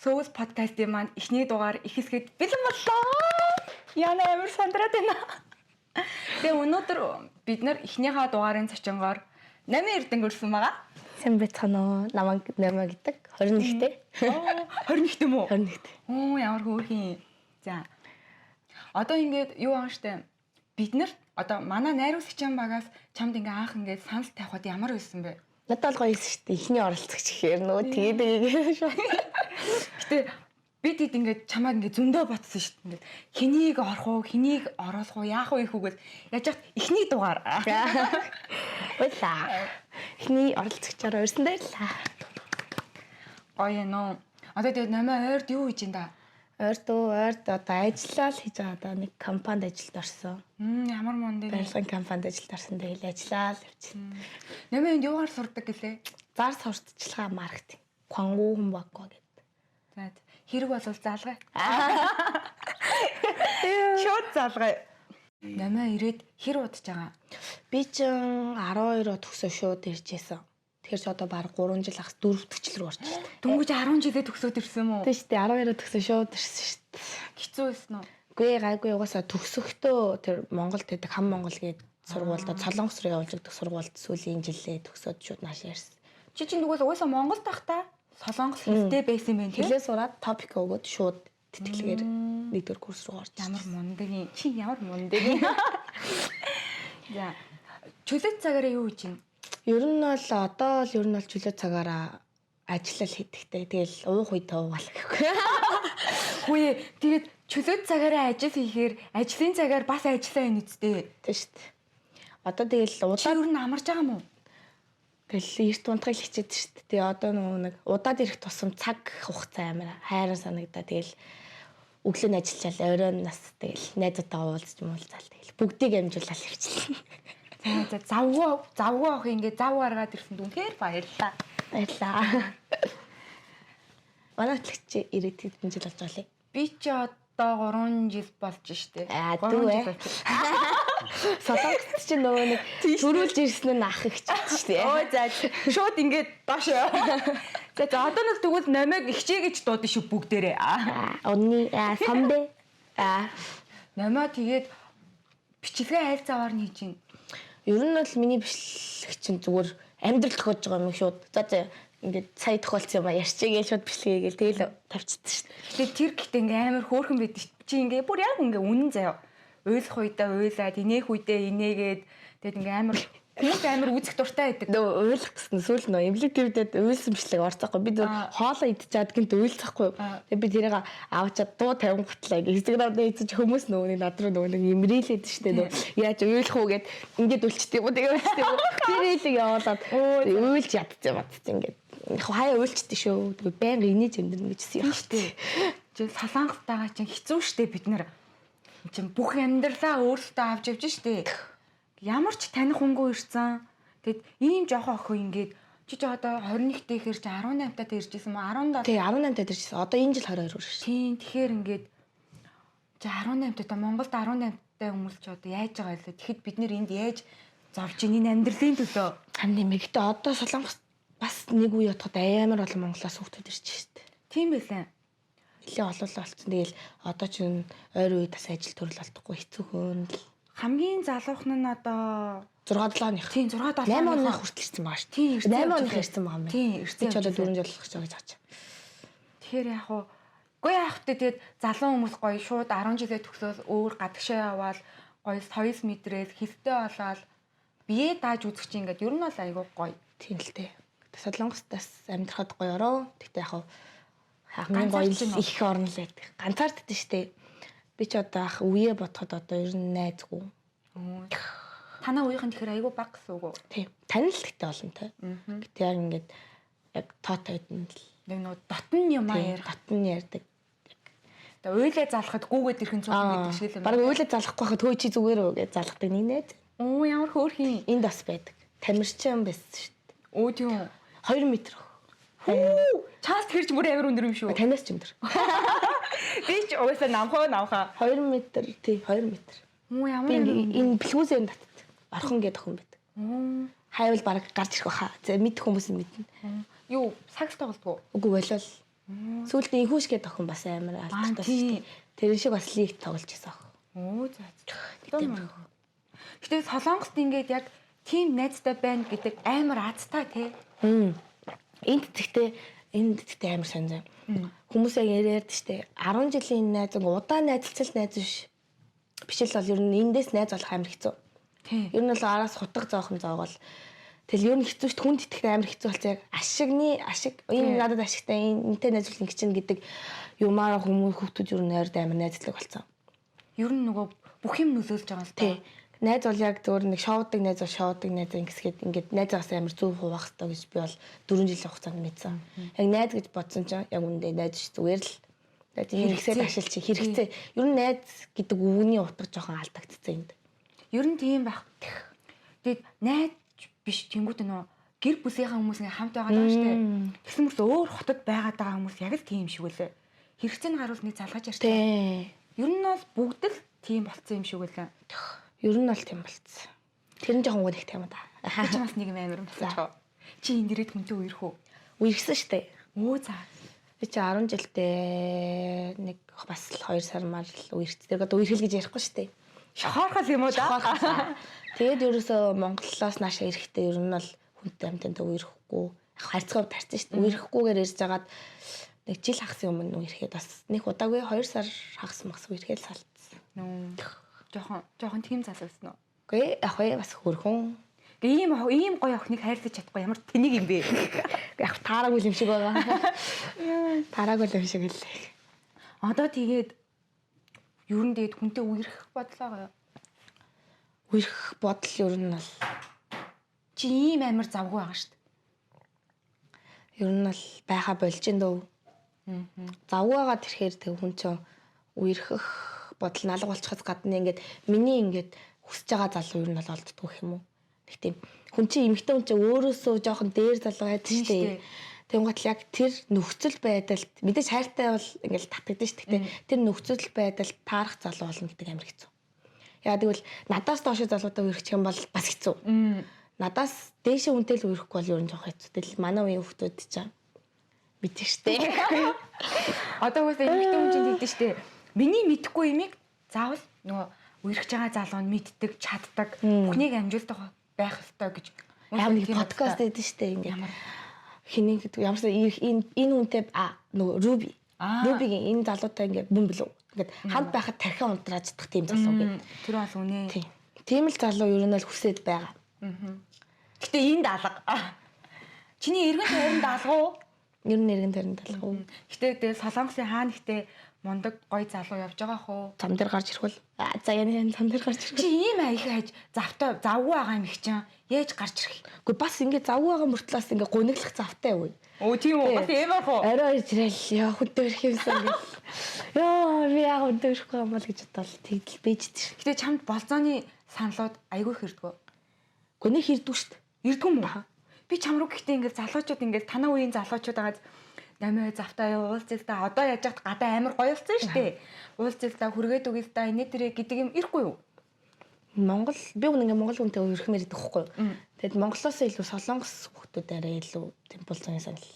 Сөүл подкастын маань эхний дугаар их хэсгэд бэлэн боллоо. Яна амар сандраад байна. Тэгээ өнөөдөр бид нар эхнийхээ дугаарын зочингоор 8 эрдэнэ өрсөн байгаа. Сайн байцгаана уу? Намайг Нама гэдэг. 21-тэй. 21-тэй мүү? 21-тэй. Оо ямар хөөрхин. За. Одоо ингээд юу ааш штэ. Бид нар одоо манай найруулагчийн багаас чамд ингээ анх ингээд санал тавихад ямар байсан бэ? Надад гоё байсан шүү дээ. Эхний оролцогч гэхээр нөгөө тэгээд шүү. Гэтэ бид хэд ингээд чамайг ингээд зөндөө ботсон шүү дээ. Ингээд хэнийг орох уу, хэнийг оруулах уу, яах вэ хүүгээс яаж яхад эхний дугаар. Баярлаа. Эхний оролцогчоор өрсөн дээрлээ. Гоё нөө. Одоо тэгээд намаа ойрд юу хийж ин да? Ойрд одоо ажиллаа л хийж байгаа. Одоо нэг компанид ажилд орсон. Ямар мунд вэ? Барилгын компанид ажилд орсон. Тэгэл ажиллаа л явчихна. Намаа энд юугаар сурдаг гэлээ? Зар сурталчилгаа маркетинг. Kwangу humbaко гэдэг. За хэрэг болвол заалгай. Шууд заалгай. Намаа ирээд хэр удаж байгаа? Би ч 12-оо төгсөө шууд ирж байсан. Тэгэхээр ч одоо баг 3 жил ахс 4 дэх жил рүү орчихсон. Дөнгөж 10 жилээ төгсөөд ирсэн мүү? Тийм шүү дээ. 12-оо төгсөө шууд ирсэн шүү дээ. Хэцүү байсан уу? Үгүй гайгүй угаасаа төгсөхдөө тэр Монголд байдаг Хам Монгол гээд сургуультай Солонгос руу явуулж өгдөг сургуульд сүүлийн жилээ төгсөөд шууд нааш ярьсан. Чи чинь угаасаа Монголд тахта Солонгос хэлтэй байсан байх тийм. Хэлээ сураад топик өгөөд шууд тэтгэлгээр нэгдүгээр курс руу орж. Ямар мундаг чи ямар мундаг. За чөлөөт цагаараа юу хийж юм? Ер нь бол одоо л чөлөөт цагаараа ажиллал хийдэгтэй. Тэгэл уух үедээ уугаал гэхгүй. Хөөе тэгээд чөлөөт цагаараа ажил хийхээр ажлын цагаар бас ажиллаа энэ үстэй. Тийм шүү дээ. Одоо тэгэл Чи ер нь амарч байгаа мó? Тэгэл эрт унтгал хичээд шүү дээ. Тэгээ одоо нэг удаад ирэх тусам цаг хугацаа амар хайран санагдаа. Тэгэл өглөө нь ажиллачаал оройн нас тэгэл найзуудтайгаа уулзч юм уу заал тэгэл бүгдийг амжуулаад хөвчлээ. За завгүй авах ингээд зав гаргаад ирсэн дүнхээр баярлаа. Баярлаа. Манай хөтлөгч ирээд хэдэн жил болж байгаа лээ? Би ч одоо 3 жил болж штэ. Дүү. Солонгост чи нөгөө нэг төрүүлж ирсэн нь ах их ч штэ. Ой за шууд ингээд доош. За одоо нэг тэгвэл намайг ихчээ гэж дуудсан шүү бүгдээрээ. Өнний самбэ. Намаа тэгээд бичлэгээ айл заваар нь хийж ин. Ер нь бол миний бичлэг чинь зүгээр амьдрал тохиож байгаа юм шууд. За ингээд сая тохиолцсон юм а ярьчээ гэж шууд бичлэгээ гээл тэгэл тавьчихсан шүү дээ. Тэгээд тэр гэхдээ ингээ амар хөөрхөн байдаг шүү. Чи ингээ бүр яг ингээ үнэн заяа. Уйлах үедээ уйлаад, инээх үедээ инээгээд тэгээд ингээ амар хүмүүс амар үзэх дуртай байдаг. Нөө уйлах гэсэн сүүл нөө эмнэлэг твдэд уйлсан бичлэг орцоохгүй. Би зөв хоолоо идчихад гинт уйлахгүй. Тэгээд би тэрийг аваачаад дуу тавин готлаа. Инстаграм дээр эцэж хүмүүс нөгөө над руу нөгөө нэг имрэлээд штэ нөө яаж уйлах уу гэд ингээд үлчтэй юм. Тэгээд үлчтэй юм. Тэрийг явуулаад уйлж ядчих ингээд хаяа уйлчихдээ шүү. Тэгээд байнга инээж амьдрна гэжсэн юм штэ. Жил Солонгостойгоо чинь хэцүү штэ бид нар. Чин бүх амьдралаа өөртөө авч явж штэ. Ямар ч таних хөнгөө ирсэн. Тэгэд ийм жоохон охин ингээд чи ч одоо 21-тэй ихэр чи 18-тад иржсэн мө 17. Тий 18-тад иржсэн. Одоо энэ жил 22 шүү. Тийм тэгэхээр ингээд чи 18-тад Монголд 18-тай хүмүүс ч одоо яаж байгаа вэ? Тэгэхэд бид нэр энд яаж зовж ийн энэ амьдралын төлөө. Харин нэмэгдээ одоо Солонгос бас нэг үе ятгаад амар олон Монголоос хүүхдүүд ирж штэ. Тийм байлаа. Нилээ олоолаа болсон. Тэгэл одоо ч ойр үед бас ажил төрөл олдохгүй хэцүүхэн л. Хамгийн залуухан нь одоо 6-7 оных. Тийм 6-7 8 оных хүртэл ирсэн байгаа шүү. Тийм 8 оных ирсэн байгаа юм байна. Тийм ирсэн. Чи одоо 4 жил болох гэж байгаа ч. Тэгэхээр яг уу үгүй яах вэ тэгээд залуу хүмүүс гоё шууд 10 жилээ төгсөөл өөр гадагшаа яваал гоё соёл мэдрэл хэлтэй болоод бие дааж үзэх чинь ингээд ер нь бол айгүй гоё. Тийм л дээ. Солонгостаас амьдрахад гоё ороо. Тэгтээ яг уу хамгийн гоё их орн л байдаг. Ганцаарддаг штэ. Би ч одоо ах үе бодоход одоо ер нь найзгүй. Танаа үеийнхэн тэгэхээр айгүй баг гэсэн үг үү? Тийм. Танил гэхдээ олонтой. Гэтэ яг ингээд яг тоотой хэдэн л. Яг нөө дотн юм аа дотн ярьдаг. Тэгээ уйлаа залахад гүүгээд ирхэн цуг гэдэг шиг л юм. Бараг уйлаа залахгүй хахад хөөе чи зүгээр үү гэж залгадаг нэг найз. Оо ямар хөөрхин. Энд бас байдаг. Тамирчин байсан шүү дээ. Өө тийм. 2 м. Чаас тэрч бүр амар өндөр юм шүү. Танаас ч өндөр. Би ч угаасаа намхаа. 2 м тий 2 м. Оо ямар энэ бэлгүүсээр татдаг. Орхон гэдэг охин байдаг. Хайвал баг гарч ирэх баха. За мэдэх хүмүүс нь мэднэ. Юу сакс тоглодгоо? Үгүй болол. Сүүлдээ инхүүш гэдэг охин бас амар алдартай шүү дээ. Тэр шиг бас лиг тоглож байсан охин. Оо за. Гэтэ Солонгост ингээд яг team найзтай байна гэдэг амар азтай тий. Энд тэгтээ амар сонир. Хүмүүс яг яриад штэ 10 жилийн найз удаан найзалцал найз биш л бол ер нь эндээс найз болох амар хэцүү. Тий. Ер нь бол араас хутга зоохон зоогол. Тэгэл ер нь хэцүү шүү хүн итгэх амар хэцүү болсон яг ашиг энэ надад ашигтай энэтэй найзлах ингэ чинь гэдэг юмараа хүмүүс хүүхдүүд ер нь ойрд амар найзлах болсон. Ер нь нөгөө бүх юм нөлөөлж байгаа л тий. Найз бол яг зөвөр нэг шоудаг найз ингэсгээд ингээд найзаас амар зөв хуваах хэрэгтэй гэж би бол 4 жилийн хугацаанд мэдсэн. Яг найз гэж бодсон чинь яг үндэ найз ш зүгээр л хэрэгсэл ашиглаж хэрэгцээ. Ер нь найз гэдэг үгний утга жоохон алдагдсан энд. Ер нь тийм байх. Тэгээд найз биш тэнгуүт нөө гэр бүлийнхаа хүмүүс ингээ хамт байгаа даа штэ. Тэгсэн мөрс өөр хотод байгаад байгаа хүмүүс яг л тийм шиг үлээ. Хэрэгцээний харуулт нэг залгаж ярьсан. Ер нь бол бүгд л тийм болцсон юм шиг үлээ. Ер нь бол тийм болцсон. Тэр нь жоохон гонхтой юм да. Чи бас нэг юм амар болчихоо. Чи энэ дээрээ хүнтэй үерх үү? Үерхсэн штэ. Оо за. Би чи 10 жилдээ нэг бас л 2 сар мар л үерхсэн. Тэр одоо үерхэл гэж ярихгүй штэ. Шохоорхол юм уу да? Тэгээд ерөөсөө Монголоос наашаа ирэхдээ ер нь бол хүнтэй амттай үерхэхгүй харьцаа тарьсан шүү дээ. Үерхгүйгээр ирж байгаад нэг жил хагас өмнө үерхэд бас нэг удаагүй 2 сар хагас үерхэд салтсан. Жохон тийм залуусан уу? Үгүй яг бас хөрхөн. Ийм гоё охиныг хайрлаж чадахгүй ямар тэнийг юм бэ? Яг таараагүй юм шиг байгаа. Таараагүй юм шиг л. Одоо тэгээд ер нь тэгээд хүнтэй үерхэх бодлоо. Үерхэх бодол ер нь бол чи ийм амар завгүй байгаа шүү дээ. Ер нь бол байха болж ин дөө. Завгүй байгаа тэрхээр тэг хүн чинь үерхэх бодол налга болчихоос гадна ингээд миний ингээд хүсэж байгаа залуу ер нь бол олддгүй юм уу? Тэг тийм хүн чинь эмэгтэй хүн чинь өөрөөсөө жоохон дээр залуу байдаг шүү дээ. Тэнгуут яг тэр нөхцөл байдалд мэдээж хайртай бол ингээд татагдсан шүү дээ. Тэр нөхцөл байдалд таарах залуу болно гэдэг амар хэцүү. Яа тэгвэл надаас доош залуутай үерхчих юм бол бас хэцүү. Надаас дээшээ хүнтэй л үерхгүй бол ер нь жоох хэцүү. Тэгэл манай үеийн хүмүүс чинь мэдэн штэ. Одоо үгүй эмэгтэй хүн чинь тэгдэж штэ. Миний мэдхгүй юмыг заавал нөгөө үерхэж байгаа залуу нь мэддэг, чаддаг, бүхнийг амжилттай байх ёстой гэж. Ямар нэг подкаст хийдэж штэ ингээд. Хиний гэдэг ямарсаа энэ үнтэй нөгөө Рубигийн энэ залуутай ингээд бүм билүү. Ингээд хамт байхад тархиан унтрааж чадах тийм залуу гэдэг. Тэр бол үнэ. Тийм л залуу ер нь л хүсээд байгаа. Гэтэ энэ даалга. Чиний эргэн тойронд даалга уу? Ер нь эргэн тойронд даалга уу? Гэтэ тэгээ Солонгосын хаана ихтэй мундаг гоё залуу явж байгаа хөө. Зам дээр гарч ирэх бол за яа зам дээр гарч ирэх. Чи ийм аяг хайж завтай завгүй байгаа юм их чинь яаж гарч ирэх? Гэхдээ бас ингээд завгүй байгаа мөртлөөс ингээд гуниглах завтай үе. Оо тийм үү? Бас ийм аа хөө. Орой ирэл яа хүнтэй ирэх юмсан гэл. Яа би яа хүнтэй ирэхгүй юм бол гэж бодвол тэгдэл бийжтэй. Гэтэ чамд болзооны саналууд айгүй хэрдгөө. Гэхдээ нэг хэрдүү штт. Ирдгүй юм уу? Би чам руу гэхдээ ингээд залуучууд ингээд танаа үеийн залуучууд агаад намайг завтаа уулзэлтаа одоо яаж яхад гадаа амар гоё болсон шүү дээ. Уулзэлтаа хүргээд үгэлтаа инээ тэрэ гэдэг юм ирэхгүй юу? Монгол би ингээ Монгол хүнтэй өрхмээр идэх байхгүй юу? Тэгэд Монголоос илүү Солонгос хүмүүс арай илүү темпулцсан санал.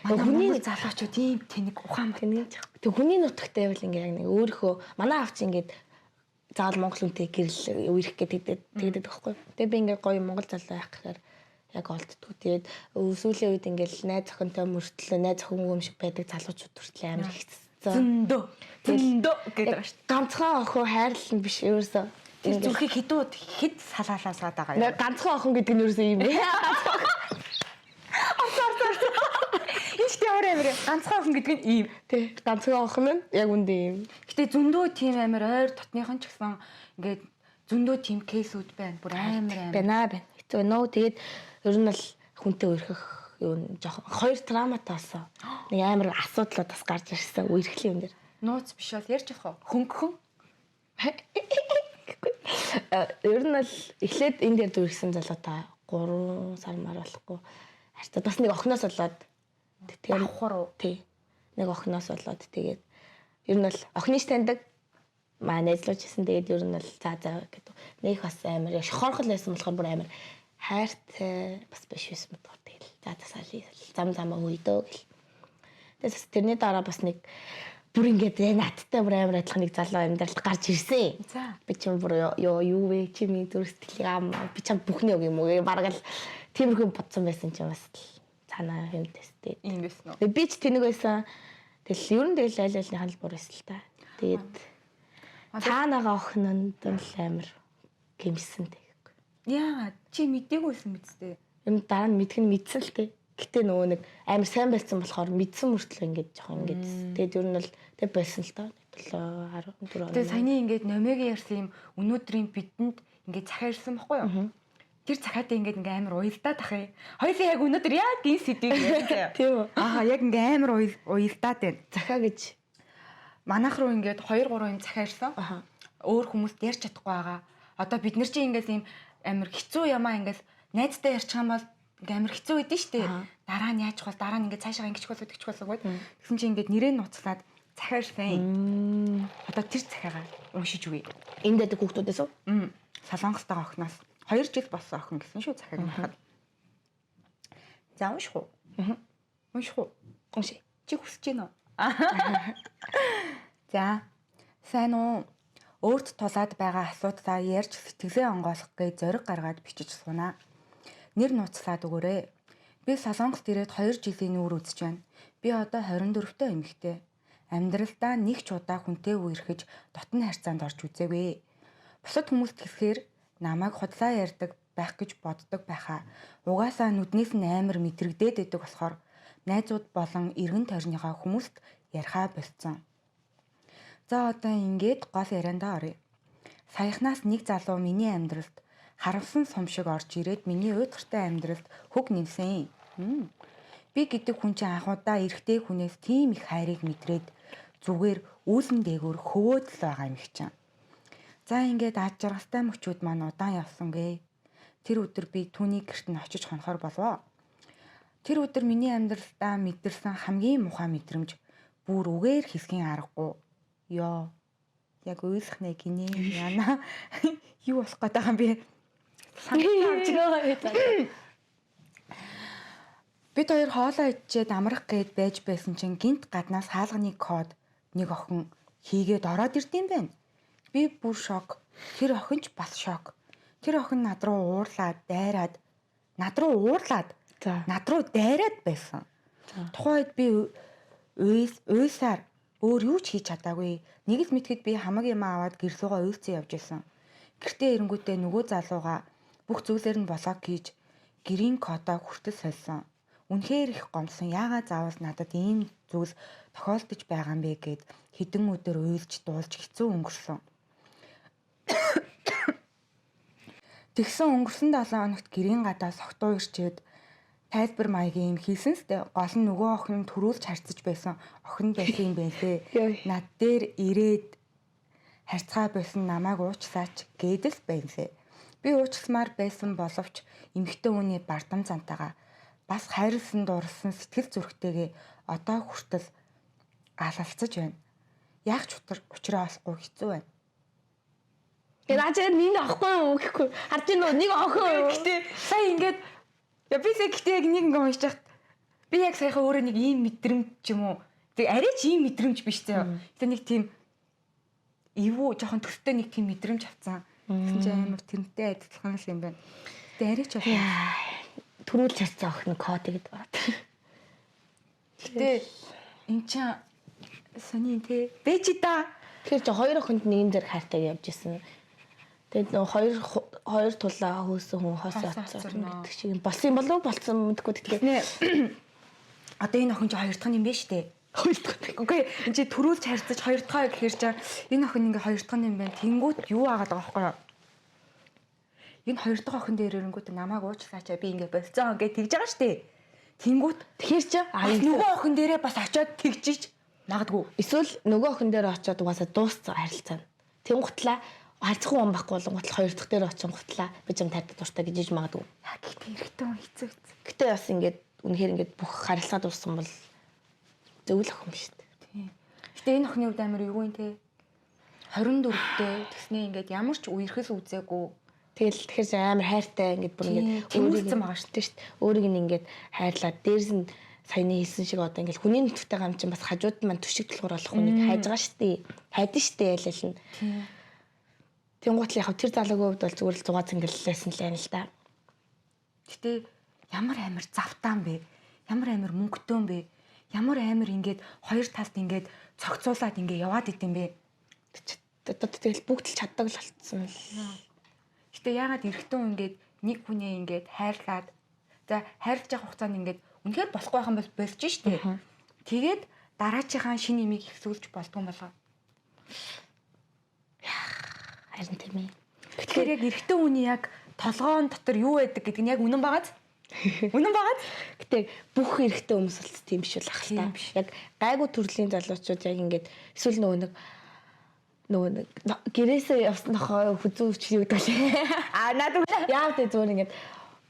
Хүний залуучууд ийм тэнэг ухаан тэнэг. Тэг хүний нутагтай байвал ингээ яг нэг өөрийнхөө манай авч ингээд заавал Монгол хүнтэй гэрэл үерх гэдэг тэгдэг байхгүй юу? Тэг би ингээ гоё Монгол залуу байх гэхээр яг олддгоо. Тэгээд сүүлийн үед ингээл найз охинтой мөртлөө найз охин юм шиг байдаг залуучууд хүртэл амар ихсэн. Зөндөө гэдэг ба шүү. Ганцхан охин хайрлал биш ерөөсөө. Тэр зүрхийг хэд салаалаасаад байгаа юм. Ганцхан охин гэдэг нь ерөөсөө юм бэ. Энд ч ямар амар ганцхан охин гэдэг нь ийм. Тий. Ганцхан охин нь яг үндэ ийм. Гэтэ зөндөө тийм амар ойр дотныхан ч гэсэн ингээд зөндөө тийм кейсүүд байна. Бүр амар. Байна. Хэцүү нөө тэгээд ер нь бол хүнтэй үерхэх юу жоохон хоёр травматай болсон. Нэг амар асуудлууд бас гарч ирсэн үерхлийн юм дээр. Нууц биш бол ярьж явах хөнгөн. Ер нь бол эхлээд энэ дээр үерхсэн залуутай 3 сар мар болохгүй. Харьцаа бас нэг охиноос болоод тэгээд авахар уу? Тий. Нэг охиноос болоод тэгээд ер нь бол охиныш таньдаг манай найзлуучсан тэгээд ер нь бол за гэдэг. Нэг бас амар шохорхол байсан болохоор бүр амар хайртай бас биш байсан бодгоо тэгэл. За тасаалын зам замаа үйдөө гэл. Тэгээс тэрний дараа бас нэг бүр ингээд надтай бүр амар адилхан нэг залуу амьдралд гарч ирсэн. За. Би ч бүр юу вэ? Чи минь зүрх сэтгэлийг аам би чам бүхний үг юм уу? Бараг л тиймэрхүү бодсон байсан ч бас цаанаа юм тесттэй. Ийм байсан уу? Би ч тэнэг байсан. Тэгэл ер нь тэгэл айл айлны хандлбар байсан л та. Тэгээд цаанаага охин нь л амар гэмсэн тэгэхгүй. Яа, чи мэдээгүйсэн мэдтэй. Юм дараа нь мэдэх нь мэдсэн л дээ. Гэтэ нөгөө нэг амар сайн байсан болохоор мэдсэн мөртлөө ингээд жоохон ингээд тэгээд ер нь л тэг байсан л та. 7 14 Тэгээ саяны ингээд номегийн ярьсан юм өнөөдрийн бидэнд ингээд захаа ирсэн байхгүй юу? Тэр захаатай ингээд амар уялдаад ах юм. Хоёулаа яг өнөөдөр яг энэ сэдвийг ярьсан. Тийм үү? Аа яг ингээд амар уялдаад байна. Захаа гэж Манайх руу ингээд 2 3 юм захаа ирсэн. Өөр хүмүүст ярьж чадахгүй байгаа. Одоо бид нар чинь ингээд ийм амар хэцүү ямаа ингээд найзтай ярьчих юм бол ингээ амар хэцүү байдэн штэ. Дараа нь яаж бол дараа нь ингээ цаашаа ингэчих болоо тэгчих болоо гээд тэгсэн чинь ингээ нэрээ нуцлаад захаарсан. Одоо тэр захаагаа уншиж үгүй. энд дэдэг хүүхдүүдээс үү? Солонгостойгоо охноос 2 жил болсон охин гэсэн шүү захааг харахад. За унших уу? Унших уу? Унши. Чи хүсэж байна уу? За. Сайн уу? Өөрт тулаад байгаа асуудлаа ярьж сэтгэлээ онгойлгох гэж зориг гаргаад бичиж сунаа. Нэр нуцлаад өгөөрэй. Би Солонгост ирээд 2 жилийн нүүр үзэж байна. Би одоо 24-тэй эмэгтэй. Амьдралдаа нэг ч удаа хүнтэй үерхэж дотн харьцаанд орж үзээгүй. Бусад хүмүүст хэлэхээр намайг худлаа ярьдаг байх гэж боддог байхаа. Угаасаа нүднээс нь амар мэдрэгдээд байдаг болохоор найзууд болон эргэн тойрныхаа хүмүүст ярихаа болцсон. За одоо ингээд гол яриандаа оръё. Саяхнаас нэг залуу миний амьдралд харамсан сум шиг орж ирээд миний уйдгартай амьдралд хөг нэмсэн. Би гэдэг хүн чинь анхудаа эрэгтэй хүнээс тийм их хайрыг мэдрээд зүгээр үүлэн дээгүүр хөвөөд л байгаа юм их чинь. За ингээд аж жаргалтай мөчүүд маань удаан явсан гээ. Тэр өдөр би түүний гэрт нь очиж хонохоор болов. Тэр өдөр миний амьдралдаа мэдэрсэн хамгийн муухай мэдрэмж бүр үгээр хэлхийн аргагүй. Йоо. Яг уйлахнаа гинэ яана. Юу болох гээд байгаа юм бэ? Бид хоёр хоолоо идчихэд амрах гээд байж байсан чинь гинт гаднаас хаалганы код нэг охин хийгээд ороод ирдэм байна. Би бүр шок. Тэр охин ч бас шок. Тэр охин над руу уурлаад дайраад над руу дайраад байсан. Тухайд би уйсаар өөр юу ч хийж чадаагүй. Нэг л мэтгэд би хамаг юм аваад гэрлүүгээ уйлцсан явж исэн. Гэртээ ирэнгүүтээ нөгөө залууга бүх зүйлээр нь блок хийж гэрийн кодоо хүртэл сольсон. Үнэхээр их гомсон. Яагаад заавал надад ийм зүйл тохиолдож байгаа юм бэ гэд хэдэн өдөр уйлж дуулж хэцүү өнгөрсөн. Тэгсэн өнгөрсөн 7 хоногт гэрийн гадаа согтуу ирчээд тайлбар маягийн юм хийсэн сте гол нь нөгөө охин төрүүлж харьцаж байсан охин байсан юм байлээ. Над дээр ирээд харьцаа байсан намайг уучлаач гэдэл байлээ. Би уучласмаар байсан боловч эмэгтэй хүний бардам зантайгаа бас хайрлсан дурлсан сэтгэл зүрхтэйгээ одоо хүртэл алалцаж байна. Яг ч учраа олохгүй хэцүү байна. Тэгээд ачаа нэг ахгүй юу гэхгүй харж байна уу нэг охин. Гэтэ сая ингээд би гэхдээ яг нэг ингээ уншиж хахад би яг саяхан өөрөө нэг ийм мэдрэмж юм уу. Тэг арай ч ийм мэдрэмж биш заяа. Гэтэ нэг тийм эвгүй жоохон төстэй нэг тийм мэдрэмж авцсан. Тэгсэн чинь амар тэрнтэй адилхан юм байна. Гэтэ арай ч төрүүлж харцсан охин код гэдэг байна. Гэтэ эн чинь сони тэ бэжида. Тэгэхээр чи хоёр охинд нэгэн зэрэг хайртай явж исэн. Тэгээд нөө хоёр тулаа хөөсөн хүн хосоо оцсон гэдэг шиг болсон юм болов болсон мэдгүй тэгэхээр одоо энэ охин чи хоёр дахь юм биш үү? Хоёр дахь. Үгүй энэ чи төрүүлж харьцаж хоёр дахь гэхээр чи энэ охин ингээ хоёр дахь юм байна. Тэнгүүт юу агаад байгаа байхгүй юу? Энэ хоёр дахь охин дээр ирэнгүүт намайг уучлаач би ингээ болцсон гэж тэгж байгаа штэ. Тэнгүүт тэгэхээр чи нөгөө охин дээрээ бас очиод тэгжиж магадгүй. Эсвэл нөгөө охин дээр очиод угаасаа дууссан харилцаа. Тэнгуутлаа харьцах хүн байхгүй болонготлох хоёр дахь дээр очингуутлаа би ч юм тайрдаг дуртай гэж иж магадгүй. Гэхдээ эрэгтэй хүн хэцүү. Гэтэ бас ингээд үнэхээр ингээд бүх харилцаа дууссан бол зөвл охин биш үү? Тийм. Гэтэ энэ охины хувьд амар юу юм те. 24-тэй тэгснээ ингээд ямар ч үерхэл үзээгүй. Тэгэхээр амар хайртай ингээд бүр ингээд өөрийгөө байгаа шүү дээ. Өөрийг нь ингээд хайрлаад дээрс нь саяны хэлсэн шиг одоо ингээл хүний нутгтай гам чинь бас хажууд маань түшиг толгор болох хүнийг хайж байгаа штий. Хайдэн штий ялал нь. Тэнгуут л яг тэр залуугийн хувьд бол зүгээр л 6 цэнгэллээсэн л байна л да. Гэтэ ямар амар завтаан бэ? Ямар амар мөнгөтөн бэ? Ямар амар ингээд хоёр талд ингээд цогцуулаад ингээд яваад идэм бэ? Одоо тэгэл бүгд л чаддаг л болцсон л. Гэтэ яагаад эрэгтэн хүн ингээд нэг хүнээ ингээд хайрлаад за хайрлаж явах хугацаанд ингээд үнэхээр болохгүй байх юм бол болж штэ. Тэгээд дараачийнхаа шинэ имийг ихсүүлж болдгоо болгоо. Харин тийм ээ. Тэгэхээр яг эрэгтэн хүний яг толгоон дотор юу байдаг гэдэг нь яг үнэн байгааз? Үнэн байгааз? Гэтэ бүх эрэгтэй хүмүүс бол тийм биш л ах л та. Яг гайгүй төрлийн залуучууд яг ингээд эсвэл нөгөө нэг гэрээсээ явсан тохоо хүзүүч юу гэдэг лээ. Надад яав тэ зүгээр ингээд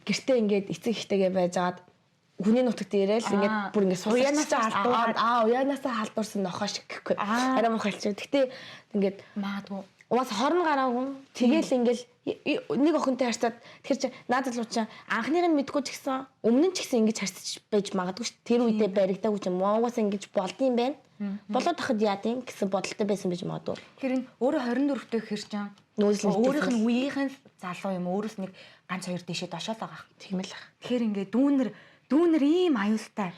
гэртээ ингээд эцэг ихтэйгээ байжгаад хүний нутагт ирээл ингээд бүр ингээд уяанасаа халдуурсан нохоо шиг гэхгүй. Арай мохолч. Гэтэ ингээд магадгүй уус хорн гараагүй. Тэгээл ингээл нэг охинтой харьцаад тэр чинь наадад л уучаа анхныг нь мэдгүй ч гэсэн өмнө нь ч гэсэн ингэж харьцаж байж магадгүй ш. Тэр үедээ баригдаагүй ч юм уу уус ингэж болдсон байна. Болоод тахад яадын гэсэн бодолтой байсан байж магадгүй. Тэр нь өөрөө 24-тэй хэр чинь өөрийнх нь үеийнхэн залуу юм өөрөөс нэг ганц хоёр дэшээ дошоод байгаа. Тийм л ах. Тэгэхээр ингээд дүүнер ийм аюултай.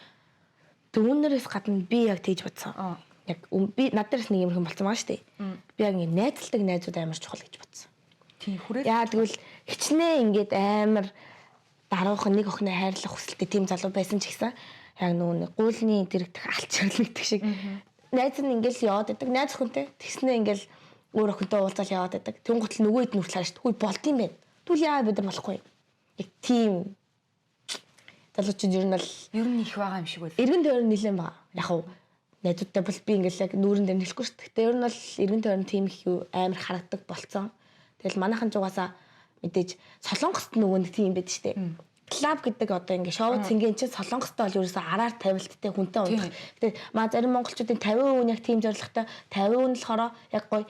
Дүүнерээс гадна би яг тэгж бодсон. Яг би надаас нэг юм болсон байгаа шүү дээ. Би яг ингэ найзалдаг найзууд амар чухал гэж бодсон. Тийм хүрээ. Яа тэгвэл хичнээн ингээд амар даруухан нэг охиноо хайрлах хүсэлтэй тийм залуу байсан ч гэсэн яг нөгөө гуулны дэрэгдэх алчрлагддаг шиг найз нь ингээл яваад байдаг. Найз охинтой тэгснээ ингээл өөр охинтой уулзаал яваад байдаг. Тэнгуут л нөгөө хэд нүртэл харж хүй болд юм байна. Түл яа бид нар болохгүй. Яг тийм залуучууд ер нь их байгаа юм шиг байна. Эргэн тойрон нэлээд байгаа. Яг хав найзуудтай бол би ингээл яг нүүрэн дээр хэлэхгүй шүү дээ. Гэтэ ер нь бол эргэн тойрон тийм их амар харагдаг болцсон. Тэгэл манайхан ч угаасаа мэдээж Солонгост нөгөө нэг тийм байдаг шүү дээ. Клаб гэдэг одоо ингээ шоу цэнгийн чинь Солонгостой бол ерөөсөө араар тавилттай хүнтэй унтах. Гэтэ зарим монголчуудын 50% яг тийм зорилготой 50% нь болохоор яг гоё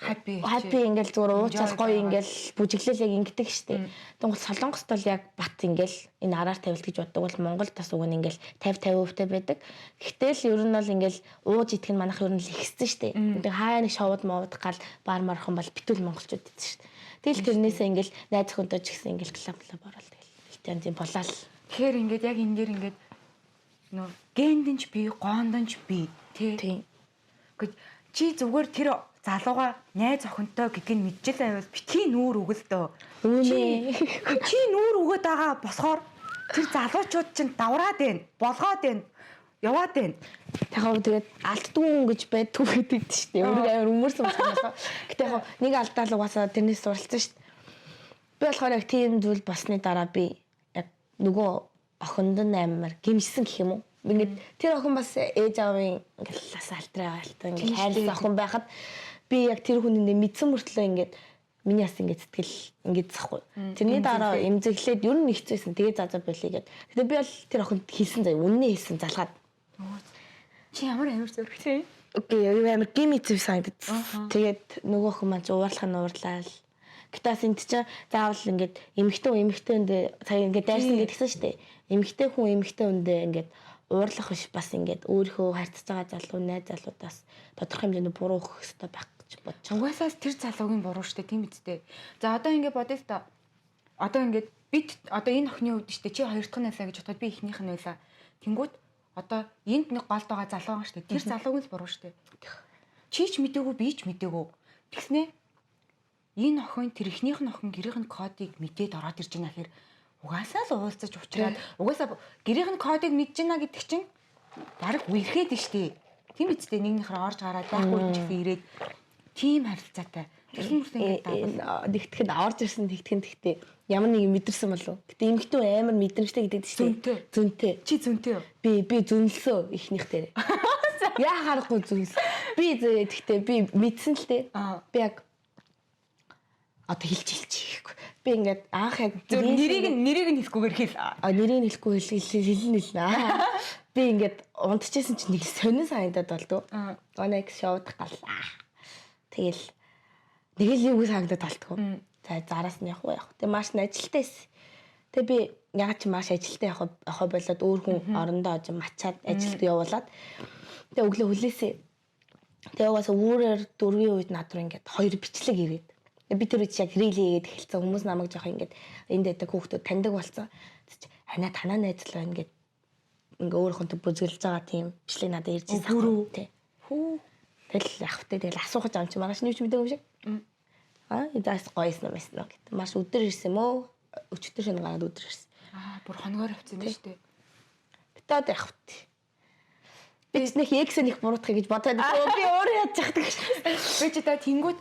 happy ингээл зүгээр ууцал гоё ингээл бүжиглэл яг ингэдэг штеп. Тэнгуут Солонгост бол яг бат ингээл энэ араар тавилт гэж боддог бол Монголд бас уг нь ингээл 50% та байдаг. Гэхдээ л ер нь бол ингээл ууж идэх нь манайх ер нь л ихсэн штеп. Тэг хаа нэг шоуд мовд гал бар мархан бол битүүл монголчууд идсэн штеп. Тэгэл тэрнээсээ ингээл найз хүнтэй ч гэсэн ингээл клаб орол тэгэл. Тийм болоо л. Тэгэхээр ингээд яг энэ дээр ингээд нөө гендэнч би гондонч би тий. Гэт чи зүгээр тэр залууга найз охинтой гэдгийг мэдчихэл байвал битгий нүүр өгөл дөө. Чи нүүр өгöd байгаа босохоор тэр залуучууд чинь давраад байна, болгоод байна, яваад байна. Тэгээд алддгүй хүн гэж байдгүй гэдэг шүү дээ. Өөрийгөө амар өмөрсөн байна. Гэтэ яг нэг алдаал угаасаа тэрнээс суралцсан шүү дээ. Би болохоор яг тийм зүйл болсны дараа би яг нөгөө охинд нь амар гимжсэн гэх юм уу? Ингээд тэр охин бас ээж аавын ингээд лас алтраа байлтаа ингээд хайрлах охин байхад би яг тэр хүнээ мэдсэн мөртлөө ингээд миний бас ингээд сэтгэл ингээд захгүй. Тэрний дараа эмзэглээд ер нь ихцээсэн тэгээ зазаа болиё гэд. Тэгээ би бол тэр охинд хэлсэн заяа үннээ хэлсэн залгаад. Чи ямар амар зөвхтэй? Окей, юу амар гимицв санагдсан. Тэгээд нөгөө охин маань уурлах нь уурлаа л. Гэтээс энд чинь заавал ингээд эмэгтэйндээ сая ингээд дайрсан гэдгсэн шүү дээ. Эмэгтэй хүн эмэгтэй хүндээ ингээд уурлах биш бас ингээд өөрийнхөө харьцаж байгаа залуу найз залуудаас тодорхой хэмжээний буруу өгөх хэрэгтэй байх гэж бодож байгаа. Угаасаа тэр залуугийн буруу штэ тийм үстэй. За одоо ингээд бодъё л та. Одоо ингээд бид одоо энэ охины хувьд штэ чи хоёр дахь найсаа гэж бодоход би эхнийх нь байлаа. Тэнгүүт одоо энд нэг голд байгаа залуу байгаа штэ. Тэр залуугийн л буруу штэ. Чи ч мэдээгүй би ч мэдээгүй. Тэгснэ энэ охин тэр эхнийх нь охин гэрийнх нь кодыг мэдээд ороод ирж байна гэхээр угаасаа л уулзаж уучраад угаасаа гэрийнх нь кодыг мэдж байна гэдэг чинь баг үерхэд нь штэ. Тийм үстэй нэгнийхээ орж гараад байхгүй ч гэсэн ирээд тийм харилцаатай. Тэгсэн мөртөө ингээд нэгтгэхэд орж ирсэн тэгтгэн тэгтээ ямар нэг юм мэдэрсэн болов. Гэтэ эмхтэн амар мэдрэмжтэй гэдэг чинь зүнтэй. Чи зүнтэй юу? Би зүнлсөө ихнийх дээр. Яа харахгүй зүнс. Би тэгтээ би мэдсэн л дээ. Би яг одоо хэлчихгүй. Би ингээд анх яг нэрийг нь хэлэхгүйгээр хэл. Нэрийг нь хэлэхгүй хэлнэ. Би ингээд унтчихсэн чинь нэг сонин санагдаад болдгоо. Оныг шоудах галаа. Тэгэл нэг л юу санагдаад болтгоо. За зараас нь явах уу. Тэгээ маш нь ажилтаа байсан. Тэгээ би яг ч маш ажилтаа явах болоод өөр хүн орондоо очиж мачаад ажилд явуулаад тэгээ өглөө хүлээсээ. Тэгээ угаасаа үүрээр 4-ийн үед над руу ингээд 2 бичлэг ирээд. Би тэр үед яг рил хийгээд эхэлсэн хүмүүс намайг жоох ингээд энд дэдэг хүүхдүүд таньдаг болсон. Ханаа танаа найзлаа ингээд өөрөөхөнтэй бүзгэлж байгаа тийм бичлэг надад ирж ирсэн. Тий. Хүү. Тэгэл явахтай тэгэл асуухаж ам чи маргааш нь юу ч мэдээгүй юм шиг. Эдээс гойсон юм байна гэдэг. Маш өдөр ирсэн мөө? Өчтөр шинэ гараад өдөр ирсэн. Бүр хоногоор авсан юм шүү дээ. Битээд явахт. Би ч нэг эксэн их буруутгах гэж бодоод би өөрөө яаж яхдаг гэж. Би ч та тэнгууд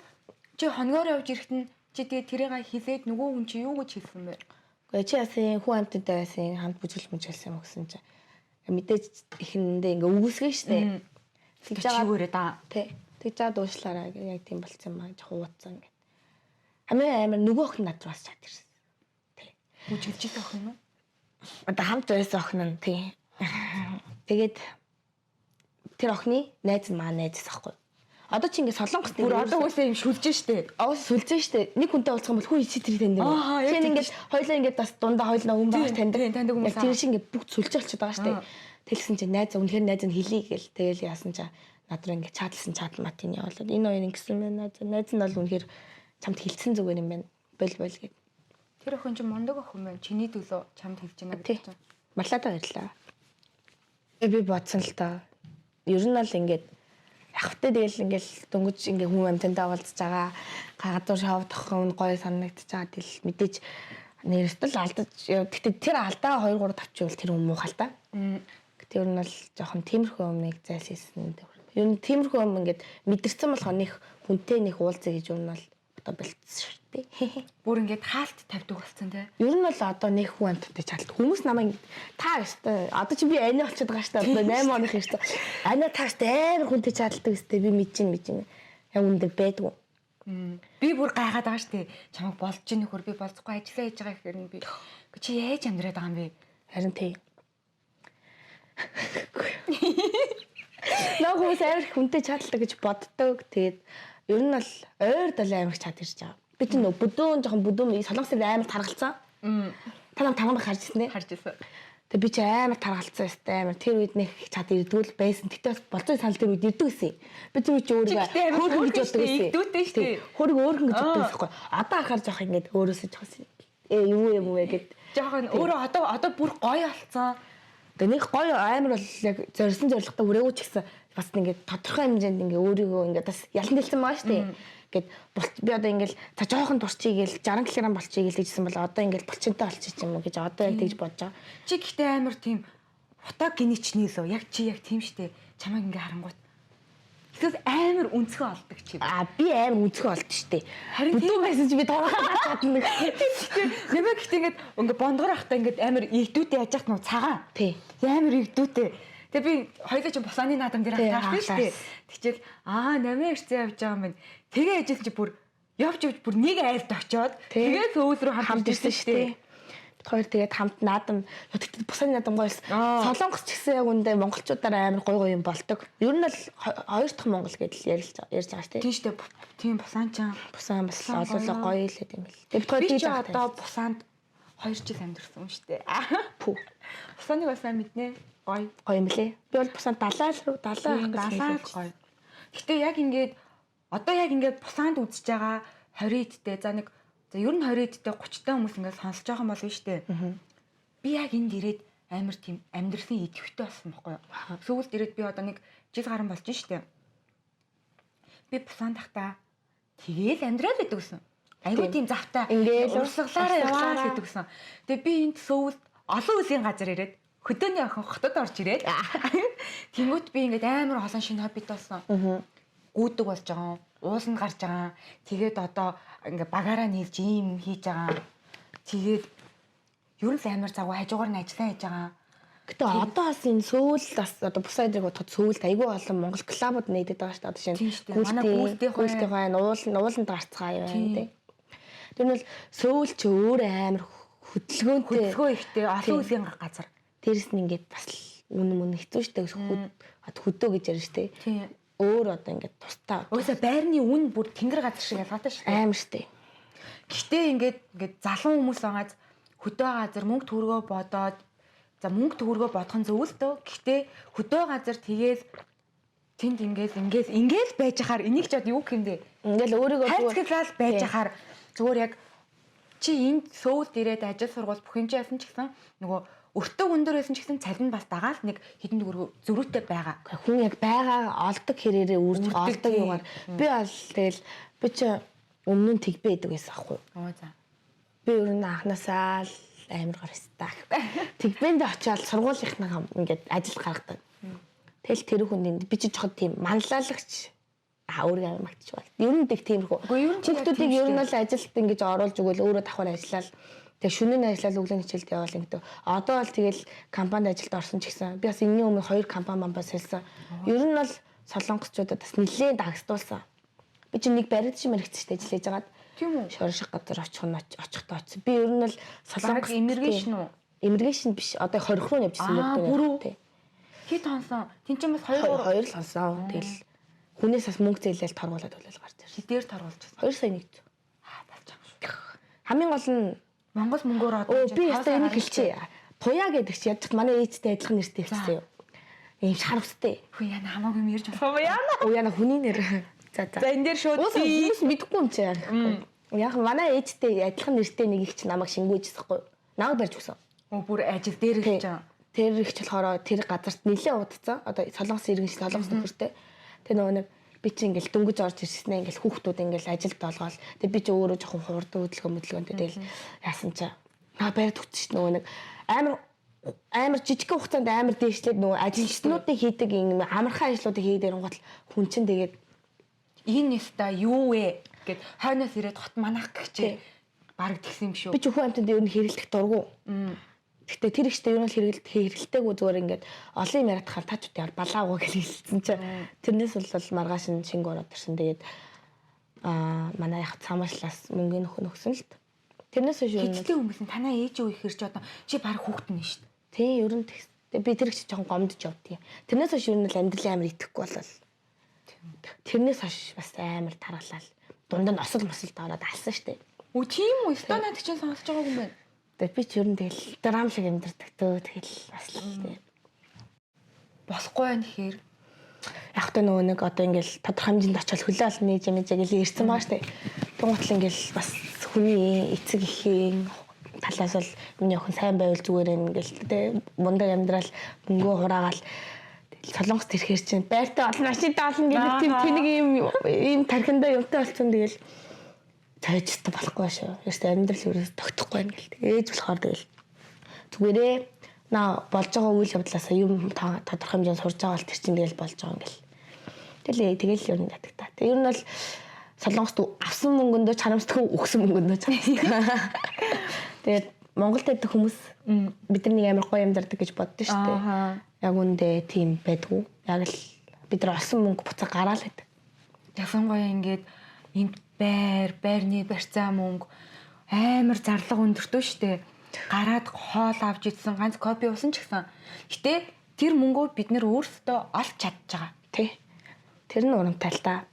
чи хоногоор явж ирэхэд нь чи тэгээ тэрийг хилээд нөгөө хүн чи юу гэж хэлсэн бэ? Гэхдээ чи яасан хүн амттай байсан хамт бүжгэлж мөжгэлсэн юм гэсэн чи. Мэдээж ихэндээ ингээ үгүйсгэн штэ. Тэгж чигээрээ да. Тий. Тэгж жаа дуушлаараа яг тийм болцсон маа жоо ууцсан ингээ. Хамгийн амар нөгөө охин над руу бас чад ирсэн. Тий. Бүжгэлжсэн охин нь? Одоо хамт байсан охин нь тий. Тэгээд тэр охины найз нь маа найзс ахгүй. Одоо чи ингээ солонгос бүр одоо үсээ юм шүлж штэ. Сүлжээ штэ. Нэг хүнтэй уулзах юм бол хүн ичи тэр таньдаг. Тийм ингээ хоёлаа ингээ бас дундаа хоёлаа хүн байх таньдаг хүмүүс. Тэр шиг ингээ бүгд сүлжээ болчиход байгаа штэ. Тэлсэн чи найз үнэхээр найз нь хэлий гээл. Тэгэл яасан чаа над руу ингээ чатлсан чатл матын явуулаад энэ хоёр ингэсэн байна. Найз нь бол үнэхээр чамд хэлсэн зүгээр юм байна. Бол гэд. Тэр охин чи мундаг охин байна. Чиний төлөө чамд хэлж байна гэж байна. Маллаадаа баярлаа. Би бодсон л та. Ер нь л ингээд явахтай тэгэл ингээл дөнгөж ингээ хүн амтандаа уулзж байгаа газар шавдах хүн гоё санагдаж байгаа тэл мэдээж нэрстэл алдаж гэхдээ тэр алдаа 2 3 тавчвал тэр хүн муухай л та. Тэр нь бол жоохон тиймэрхүү юмыг зайлсхийсэн. Ер нь тиймэрхүү юм ингээд мэдэрсэн болохоор нэг хүнтэй нэг уулзъя гэж юу нь бол одоо болцсон шүү дээ. Бүр ингээд хаалт тавьдаг болсон те. Ер нь бол одоо нэг хүн амттай чадлаа. Хүмүүс намайг та өстой одоо чи би ани болчиход байгаа шүү дээ. Одоо 8 оных юм шүү дээ. Ани тааштай амар хүнтэй чадлагдаг өстой би мэдэж. Яг үндэ байдгүй. Би бүр гайхаад байгаа шүү дээ. Чамайг болж ийн нөхөр би болцохгүй ажиллаа хийж байгаа гэхээр би чи яаж амьдраад байгаа юм бэ? Харин тий. Ногоос амар хүнтэй чадлагдаг гэж боддог. Тэгээд ер нь бол ойр дол амар чад ирж байгаа. Би ч нөө бүдүүн жоохон бүдүүн солонгосын амар таргалцсан. Та нам тагнах харж ирсэн ээ? Харж ирсэн. Тэгээ би ч амар таргалцсан өстэй амар тэр үед нэг чад ирдгүүл байсан. Тэгтээ болцоо санал тэр үед ирдэг гэсэн. Би тэр үед ч өөрийгөө хөөрхөн гэж боддог гэсэн. Идүүтэй шүү дээ. Хөөрхөн гэж боддог гэсэн. Одоо анхаар жоох ингэж өөрөөсөө жоох юм вэ гэд. Жоохон өөрөө одоо бүр гоё болцсон. Тэгээ нэг гоё амар бол яг зорьсон зоригтой хүрээгүй ч гэсэн бас ингээд тодорхой хэмжээнд ингээ өөрийгөө ингээ бас ялан дэлсэн байгаа шүү дээ. Гэт би одоо ингээл за жоохон турчий гээл 60 кг болчихъя гээл гэжсэн бол одоо ингээл булчинтай болчих юм уу гэж одоо яг тэгж бодож байгаа. Чи гэхдээ амар тийм фотогеничний лөө яг чи яг тийм штэ чамайг ингээ харангуут. Тэгээс амар өнцгөө олдог чи. Би амар өнцгөө олд штэ. Бүдүүн байсан чи би тоогоо чадна. Нэмээ гэхдээ ингээ бондгор ахта ингээ амар игдүүтэй яаж яах нь цагаан. Тий. Амар игдүүтэй. Тэгээ би хоёулаа ч бусааны наадам дээр хатааш штэ. Тэгчээл намаа ирсэн явж байгаа юм байна. Тэгээ ажил чи бүр явж бүр нэг айлд очиод тэгээ сөүл рүү хамт ирсэн штэ. Хоёр тэгээд хамт наадам тэгтээ бусааны наадам гоёс солонгос ч гэсэн яг үндэ монголчуудаар амар гоё юм болдог. Ер нь л хоёр дахь монгол гэдэл ярьж байгаа штэ. Тийм штэ. Тийм бусан бас олоолаа гоё л гэдэг юм бэл. Тэгээд би ч одоо бусаанд 2 жил амьдэрсэн штэ. Пүү. Бусааныг бас мэднэ. Гоё юм лээ. Би бол бусаанд далаа гоё. Гэтэ яг ингээд одоо яг ингээд бусаанд үзэж байгаа 20 эдтэй за нэг ер нь 20 эдтэй 30 та хүмүүс ингээд сонсож байгаа юм бол биш үү? Би яг энд ирээд амар тийм амьдрсан идэвхтэй болсон байхгүй юу? Сүүлд ирээд би одоо нэг жил гарсан болж штэ. Би бусаанд тахта тэгээл амьдрал гэдэг гэсэн. Айгуу тийм завтай ингээд урсгалаараа яваа гэдэг гэсэн. Тэгээ би энд сүүлд олон үеийн газар ирээд хөдөөний охин хотод орж ирээд тэнгуут би ингээд амар олон шинэ хоббит болсон. Гүйдэг болж байгаа. Ууланд гарч байгаа. Тэгээд одоо ингээд багаараа нийлж ийм хийж байгаа. Тэгээд ер нь амар цагуу хажуугаар нь ажиллаа хийж байгаа. Гэтэ одоо бас энэ сөүл бас одоо бусад дээр бодоход сөүлд айгүй олон монгол клубуд нээдэг байгаа шүү дээ. Одоо шинэ гүйлтэй байна. Ууланд гарцгаа юм байна тий. Тэр нь бол сөүл ч өөр амар хөдөлгөөнтэй ихтэй олон үеийн газар. Тэрэс нь ингээд бас үнэн хэцүү штэ хөдөө гэж ярьж штэ. Тийм. Өөр одоо ингээд тустай. Өөөсө байрны үн бүр тэнгэр газар шиг ялгаатай штэ. Амар штэ. Гэхдээ ингээд залуу хүмүүс байгааз хөдөө газар мөнгө төгрөгөө бодоод за мөнгө төгрөгөө бодох нь зөв л дөө. Гэхдээ хөдөө газар тэгээл тэнд ингээл байж хахаар энийг ч одоо юу гэх юм бэ? Ингээл өөрийгөө хайцгаглал байж хахаар зүгээр яг чи энд Сөүлд ирээд ажил сургууль бүх юм чи яасан ч гэсэн нөгөө өртөг өндөр байсан ч гэсэн цалин бас дагаал нэг хэдэн төгрөг зөрүүтэй байгаа. Хүн яг байгаа олдог хэрээрээ үрж олдог юугаар би бол тэгэл би чи өмнө нь тэг байдаг байсан аахгүй. Оо за. Би ер нь анханасаа л амар гарстаа. Тэгбэндээ очиад сургуулийнхнаа ингээд ажил гаргадаг. Тэгэл тэр хүнд би чи жоход тийм манлайлагч өөрийгөө магтчих бол. Ер нь тэг тиймэрхүү. Хүүхдүүдийг ер нь л ажилд ингэж оруулж өгөөл өөрөө давхар ажиллаад тэг шөнийн ажиллаад өглөөний хичээлд яваал ингэдэг. Одоо бол тэгэл компанид ажилд орсон ч гэсэн би бас энэний өмнө 2 компани мамбас хэлсэн. Ер нь бол солонгосчуудад бас нэлээд дагстуулсан. Би чи нэг барилт шиг мэрэгчтэй ажил хийж байгаад тийм үү? Шорших газар очихдоо очив. Би ер нь л солонгос иммиграшн уу? Иммиграшн биш. Одоо 20 руу явж ирсэн юм дээ. Хэд хонсон? Тинчэн бас 2 2 л хонсон. Тэгэл хүнээс бас мөнгө зээлэл торгуулаад болол гарч ирсэн. Хідээр торгуулж байсан. 2 сая нэгт. Болж байгаа шүү. Хамгийн гол нь Монгол мөнгөөр одоо би ястаа энийг хэлчихье. Туяа гэдэг чи ядчих манай ээжтэй адилхан нэртэй хэлсэн юу. Ийм шар устэй. Хөө яна хамаагүй юм ярьж байгаа. Яна. Яна хүний нэр. За энэ дээр шууд би мэдэхгүй юм чи яг. Яг манай ээжтэй адилхан нэртэй нэг их чи намайг шингүүжсэн хгүй. Намайг барьж өгсөн. Бүр ажил дээр ирж байгаа. Тэр их ч болохоор тэр газарт нэлээд удацсан. Одоо солонгос иргэн солонгос нөхөртэй. Тэр нөгөө нэг би чи ингээл дөнгөж орж ирснээ ингээл хүүхдүүд ингээл ажилд олгоол. Тэгээ би чи өөрөө жоохон хурдан хөдөлгөөнтэй тэгэл яасан чи барьд өгсөн шүү нөгөө нэг амар жижиг хугацаанд амар дээшлээд нөгөө ажилчнуудыг хийдэг юм амархан ажлуудыг хийгээд ирэнгуут хүн чин тэгээд энэ нэстэ юу вэ гэд хойноос ирээд хот манах гэхчээ бараг тэгсэн юм шүү. Би ч хүн амтанд ер нь хэрэглэх дургу. Гэхдээ тэр ихтэй ер нь хэрэгэлтэйгүү зүгээр ингээд олон юм яриад тахаар тачууд яар балаагүй гэж хэлсэн чи тэрнээс бол маргааш нь шинг ороод ирсэн. Тэгээд манай яг цаамаашлаас мөнгөний нөхөн өгсөн л т. Тэрнээс биш юм. Хэдтэй хүмүүс нь танаа ээж юу ихэрч одоо чи баг хүүхэд нь шүү дээ. Тий ер нь би тэр их ч жоохон гомдож явдیں۔ Тэрнээс биш ер нь амьдрал амар итгэхгүй болол. Тэрнээс хойш бас амар таргалал. Дунд нь осол мосол даваад алсан штэ. Үу тийм үү? Стонад чинь сонсож байгааг юм байна. Тэгээд би ч ер нь тэгэл драм шиг амьдэрдэг төө тэгэл бас л тийм. Болохгүй байх нэхэр. Яг та нөгөө нэг одоо ингээл тодорхой хэмжээнд очиод хөлөө олно нээж гэл ирсэн байгаа штэ. Тунгатл ингээл бас хүний эцэг эхийн талаас бол миний охин сайн байвал зүгээр ингээл тэ мундаг амьдрал мөнгөө хураагаал солонгост ирэхээр чинь байртай олон машинтай олон гэдэг тийм тэнэг ийм тархиндаа юмтай болсон тэгэл цайжтай болохгүй шүү. Ястаа амьдрал ерөөс тогтохгүй байна гэл. Ээж болохоор тэгэл зүгээрээ наа болж байгаа үйл явдлаасаа юм тодорхой хэмжээнд сурж байгаа бол тэр чинь тэгэл болж байгаа юм гэл. Тэгэл ер нь яддаг та. Тэг ер нь бол солонгост авсан мөнгөндөө чарамсдаггүй өгсөн мөнгөндөө чарамсдаг. Тэгээд Монголд байдаг хүмүүс бид нар нэг амар гоё амьдардаг гэж боддоо шүү дээ. Яг үндэ тийм байдгүй. Яг л бид нар олсон мөнгө буцаа гараал байдаг. Ясангуяа ингээд энд байрны барьцаа мөнгө амар зарлага өндөртөө штэ. Гараад хоол авч идсэн ганц копи уусан ч гэсэн. Гэтэ тэр мөнгөө бид нэр өөрсдөө олж чадж байгаа. Тий. Тэр нь урамтай л та.